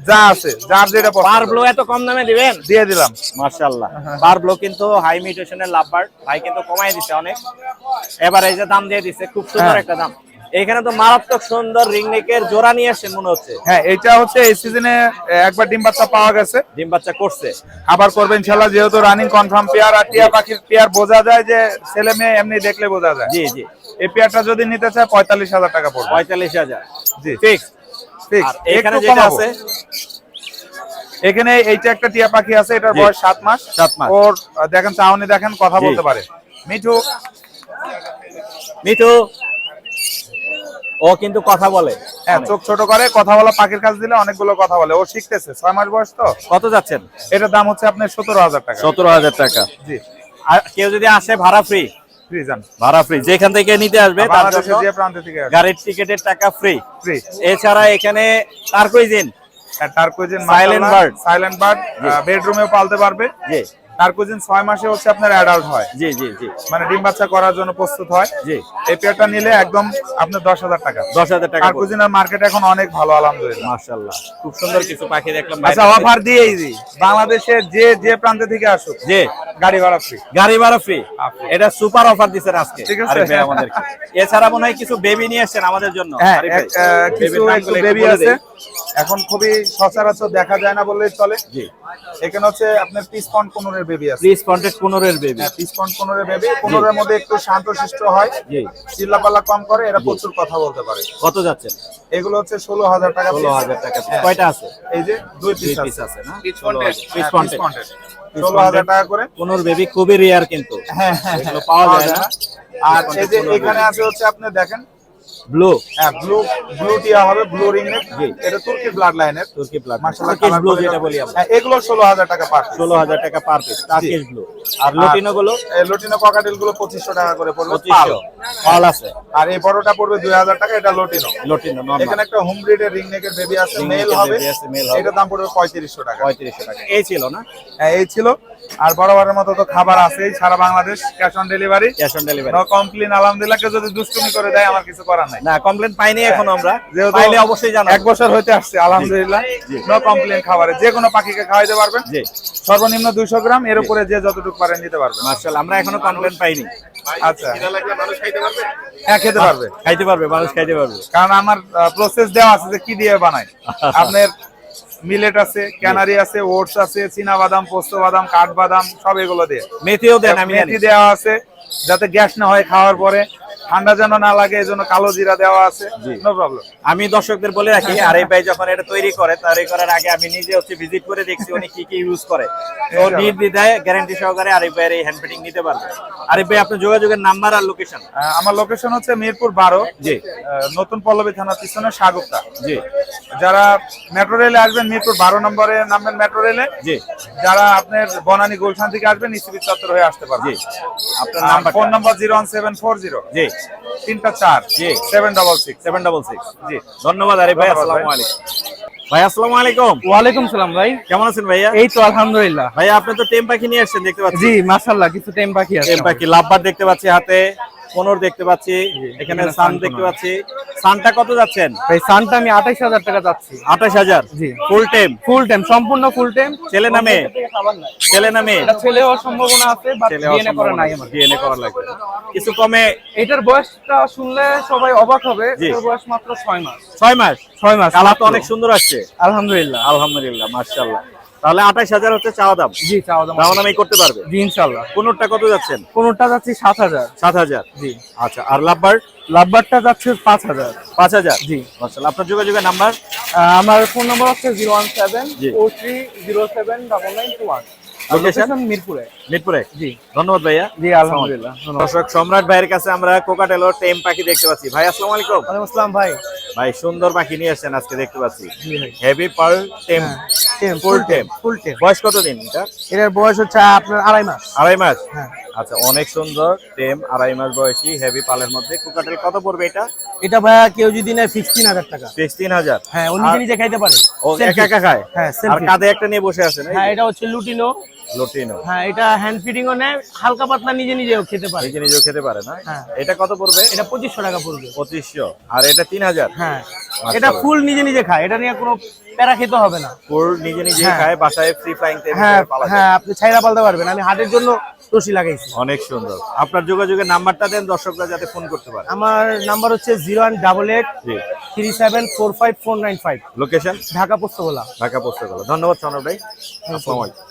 যা আছে যার যেটা পছন্দ পার ব্লো এত কম দামে দিবেন? দিয়ে দিলাম। মাশাআল্লাহ। পার ব্লো কিন্তু হাই মিউটেশনের লাভবার্ড ভাই কিন্তু কমাই দিছে অনেক। এবার এই যে দাম দিয়ে দিছে, খুব সুন্দর হ্যাঁ। একটা দাম। এখানে তো মারাত্মক সুন্দর রিংনেকের জোড়া নিয়ে আসছেন মনে হচ্ছে। হ্যাঁ, এটা হচ্ছে এই সিজনে একবার ডিম বাচ্চা পাওয়া গেছে, ডিম বাচ্চা করছে। আবার করবেন ইনশাআল্লাহ, যেহেতু রানিং কনফার্ম পেয়ার। আর টিয়া পাখির পেয়ার বোঝা যায় যে ছেলে মেয়ে এমনি দেখলে বোঝা যায়। জি জি। এই পেয়ারটা যদি নিতে চায় 45,000 টাকা পড়বে। 45,000? জি, ফিক্স। ফিক্স। আর এখানে একটু যেটা কমাবো। আছে, এখানে এইটা একটা টিয়া পাখি আছে, এটার জি। বয়স 7 মাস। 7 মাস। ওর দেখেন চাউনি, দেখেন কথা জি। বলতে পারে। মিঠু, মিঠু ও কিন্তু কথা বলে। হ্যাঁ, চোখ ছোট করে, কথা বলা পাখির কাছে দিলে অনেকগুলো কথা বলে। ও শিখতেছে, 6 মাস বয়স তো। কত যাচ্ছেন? এটার দাম হচ্ছে আপনার 17,000 টাকা। 17,000 টাকা। জি, আর কেউ যদি আসে ভাড়া ফ্রি? ফ্রি যান। ভাড়া ফ্রি, যেখান থেকে নিতে আসবে তার বাংলাদেশের জন্য যে প্রান্ত থেকে আসে গাড়ির টিকেটের টাকা ফ্রি। ফ্রি। এছাড়া এখানে টার্কুইজিন, টার্কুইজিন, Silent bird। সাইলেন্ট বার্ড, বেডরুমেও পালতে পারবে। জি টার্কুইজিন 6 মাসে হচ্ছে আপনার অ্যাডাল্ট হয়, জি জি জি মানে ডিম বাচ্চা করার জন্য প্রস্তুত হয়। জি। এই পেয়ারটা নিলে একদম আপনার 10,000 টাকা। 10,000 টাকা। টার্কুইজিনের মার্কেট এখন অনেক ভালো, আলহামদুলিল্লাহ। মাশাআল্লাহ, খুব সুন্দর কিছু পাখি দেখলাম। আচ্ছা, অফার দিয়েই দিই, বাংলাদেশের যে প্রান্ত থেকে আসুক জি, গাড়ি ভাড়া ফ্রি। গাড়ি ভাড়া ফ্রি। Free। এটা সুপার অফার দিচ্ছেন আজকে ঠিক আছে। আরিফ ভাই আমাদেরকে। এছাড়া মনে হয় কিছু বেবি নিয়ে আসছেন আমাদের জন্য। হ্যাঁ, আরিফ ভাই, কিছু বেবির একটু নামগুলো একটু বেবি বলে আছে, দিন। এখন খুবই সচরাচর দেখা যায় না বললেই চলে। জি। এখানে হচ্ছে আপনার পিস পন্ড কোনরের বেবি আছে। Please contact 15 baby. Peace pond কোনরের বেবি, কোনরের মধ্যে একটু শান্তশিষ্ট হয়, জি। চিল্লাপাল্লা কম করে, এরা প্রচুর কথা বলতে পারে। কত যাচ্ছেন? এগুলো হচ্ছে 16,000 টাকা piece। 16,000 টাকা। হ্যাঁ। কয়টা আছে? এই যে 2 দুই পিস পিস আছে। আছে না? পিস 16,000 পন্ডেড 16,000 টাকা করে। 15 বেবি খুবই রেয়ার কিন্তু। হ্যাঁ, এগুলো পাওয়া যায় না। আর এই যে এখানে আছে হচ্ছে আপনি দেখেন, ব্লু, হ্যাঁ, ব্লু টিয়া হবে, ব্লু রিংনেক। জি। এটা তুর্কি ব্লাড লাইনের। তুর্কি প্লাট, মাশাআল্লাহ, টার্কিশ colour ব্লু quality- যেটা বলি আমরা। হ্যাঁ, এগুলো 16,000 টাকা পার পিস। 16,000 টাকা পার পিস টার্কিশ ব্লু। আর লুটিনো গুলো লটিনো ককাটেল গুলো 2500 টাকা করে পড়বে। 2500 পাল আছে। আর এই বড়টা পড়বে 2,000 টাকা, এটা লটিনো। লুটিনো নরমাল এখানে একটা হোম ব্রিডের রিং নেকের বেবি আছে, Ring মেল neck এর হবে। baby আছে, male হবে। এটার দাম পড়বে 3500 টাকা। 3500 টাকা। এই ছিল না? হ্যাঁ, এই ছিল। আর বরাবরের মতো তো খাবার আছেই, সারা Bangladesh cash on delivery. Cash on delivery. No complain, আলহামদুলিল্লাহ। কেউ যদি দুষ্টুমি করে দেয় আমার কিছু করার নাই। না, কমপ্লেইন পাইনি এখন আমরা। যেহেতু পাইলে অবশ্যই জানাবো। 1 বছর হইতে আসছে, আলহামদুলিল্লাহ। নো কমপ্লেইন খাবারে, যে কোনো পাখিকে খাওয়াইতে পারবেন। জি। সর্বনিম্ন 200 গ্রাম, এর উপরে যে যতটুকু পারেন নিতে পারবেন। মাশাআল্লাহ, আমরা এখনো কমপ্লেইন পাইনি। আচ্ছা, হ্যাঁ, খেতে পারবে, খাইতে পারবে, মানুষ খাইতে পারবে। কারণ আমার প্রসেস দেওয়া আছে যে কি দিয়ে বানাই। আপনার মিলেট আছে, ক্যানারি আছে, ওটস আছে, চীনা বাদাম, পোস্ত বাদাম, কাঠবাদাম, সব এগুলো দিয়ে। মেথিও দেন, আমি জানি। মেথি দেওয়া আছে যাতে গ্যাস না হয় খাওয়ার পরে, ঠান্ডা যেন না লাগে, এজন্য কালো জিরা দেওয়া আছে। No problem. আমি দর্শকদের বলে রাখি, আরিফ ভাই যখন এটা তৈরি করার আগে আমি নিজে হচ্ছে ভিজিট করে দেখছি উনি কি কি ইউজ করে। তো নির্দ্বিধায় গ্যারান্টি সহকারে আরিফ ভাইয়ের এই হ্যান্ড ফিটিং নিতে পারবে। আরিফ ভাই, আপনার যোগাযোগের নাম্বার আর লোকেশন? আমার লোকেশন হচ্ছে মিরপুর 12। জি। নতুন পল্লবী থানার পিছনে সাগুপ্তা। জি যারা মেট্রো রেলে আসবেন, মিরপুর 12 নম্বরে নামবেন মেট্রো রেলে। জি যারা আপনার বনানী গুলশান থেকে আসবেন, ইসিবি চত্বর হয়ে আসতে পারবেন। জি। আপনার নাম্বার? ফোন নাম্বার 01740 জি 3 4 জি 766। 766। জি, ধন্যবাদ আরিফ ভাই, ধন্যবাদ ভাই। আসসালামু আলাইকুম। ভাই আসসালামু আলাইকুম। ওয়ালাইকুম সালাম ভাই। কেমন আছেন ভাইয়া? এই তো আলহামদুলিল্লাহ। ভাইয়া আপনি তো টেম পাখি নিয়ে আসছেন দেখতে পাচ্ছি। জি মাশাআল্লাহ, কিছু টেম পাখি আছে। টেম পাখি লাভবার দেখতে পাচ্ছি হাতে, কোনর দেখতে পাচ্ছি, এখানে এখানে সান সান দেখতে কোনর। পাচ্ছি। সানটা কত যাচ্ছেন? ভাই সানটা আমি 28000 টাকা যাচ্ছি। 28000 জি। ফুল টেম? ফুল টাইম, সম্পূর্ণ ফুল টাইম। ছেলে না মেয়ে? ছেলে না মেয়ে? এটা ছেলে হওয়ার সম্ভাবনা আছে, বাট ডিএনএ করা নাই আমার। ডিএনএ করা লাগবে, কিছু কমে। এটার বয়সটা শুনলে সবাই অবাক হবে। জি। এটার বয়স মাত্র 6 মাস। 6 মাস? 6 মাস। কালার তো অনেক সুন্দর আসছে। আলহামদুলিল্লাহ। আলহামদুলিল্লাহ, মাশাআল্লাহ। তাহলে 28000 হচ্ছে চাওয়া দাম। জি চাওয়া দাম। দাম নামই করতে পারবে জি ইনশাআল্লাহ। কোনটা কত যাচ্ছেন? কোনটা যাচ্ছে 7000। 7000? জি। আচ্ছা, আর লাভবার? লাভবারটা যাচ্ছে 5000। 5000? জি। মাশাআল্লাহ। আপনার যোগাযোগের নাম্বার? আমার ফোন নাম্বার হচ্ছে 017 জি। 4307 9921। লোকেশন? লোকেশন মিরপুরে। মিরপুরে? জি। ধন্যবাদ ভাইয়া। জি আলহামদুলিল্লাহ। ধন্যবাদ। দর্শক, সম্রাট ভাইয়ের কাছে আমরা কোকাটেলো টেম পাখি দেখতে পাচ্ছি। ভাই আসসালামু আলাইকুম। ওয়ালাইকুম আসসালাম ভাই। ভাই সুন্দর পাখি নিয়ে আসছেন আজকে দেখতে পাচ্ছি। জি ভাই। হেভি পার্ল টেম, টেম, ফুল টেম। ফুল টেম। বয়স কতদিন এটা? এটার বয়স হচ্ছে আপনার 2.5 মাস। 2.5 মাস? হ্যাঁ। আচ্ছা, অনেক সুন্দর টেম, 2.5 মাস বয়সী, হেভি পালের মধ্যে। কোকাটেল কত পড়বে এটা? এটা ভাইয়া কেউ যদি নেয় 16000 টাকা। 3000? হ্যাঁ, ও নিজে নিজে খাইতে পারে। ও একা একা খায়? হ্যাঁ, আর selfie। কাঁধে একটা নিয়ে বসে আছে না? হ্যাঁ, এটা হচ্ছে লুটিনো। লটিনো। হ্যাঁ, এটা হ্যান্ড ফিডিং ও নেয়, হালকা পাতলা নিজে নিজেও খেতে পারে। নিজে নিজেও খেতে পারে না? হ্যাঁ। এটা কত পড়বে? এটা 2500 টাকা পড়বে। 2500। আর এটা 3000? হ্যাঁ, মাশাআল্লাহ। এটা ফুল নিজে নিজে খায়, এটা নিয়ে কোনো প্যারা খেতে হবে না। ফুল নিজে নিজে হ্যাঁ। খায়, বাসায় ফ্রি ফ্লাইং টেম হ্যাঁ পালা যায়। হ্যাঁ, আপনি ছাইরা পালতে পারবেন। আমি হাটের জন্য রশি লাগাইছি। অনেক সুন্দর। আপনার যোগাযোগের নাম্বারটা দেন, দর্শকরা যাতে ফোন করতে পারে। আমার নাম্বার হচ্ছে 01888 জি। 3745495। লোকেশন? ঢাকা পোস্তগোলা। ঢাকা পোস্ট। ধন্যবাদ সম্রাট ভাই। আসসালামু আলাইকুম।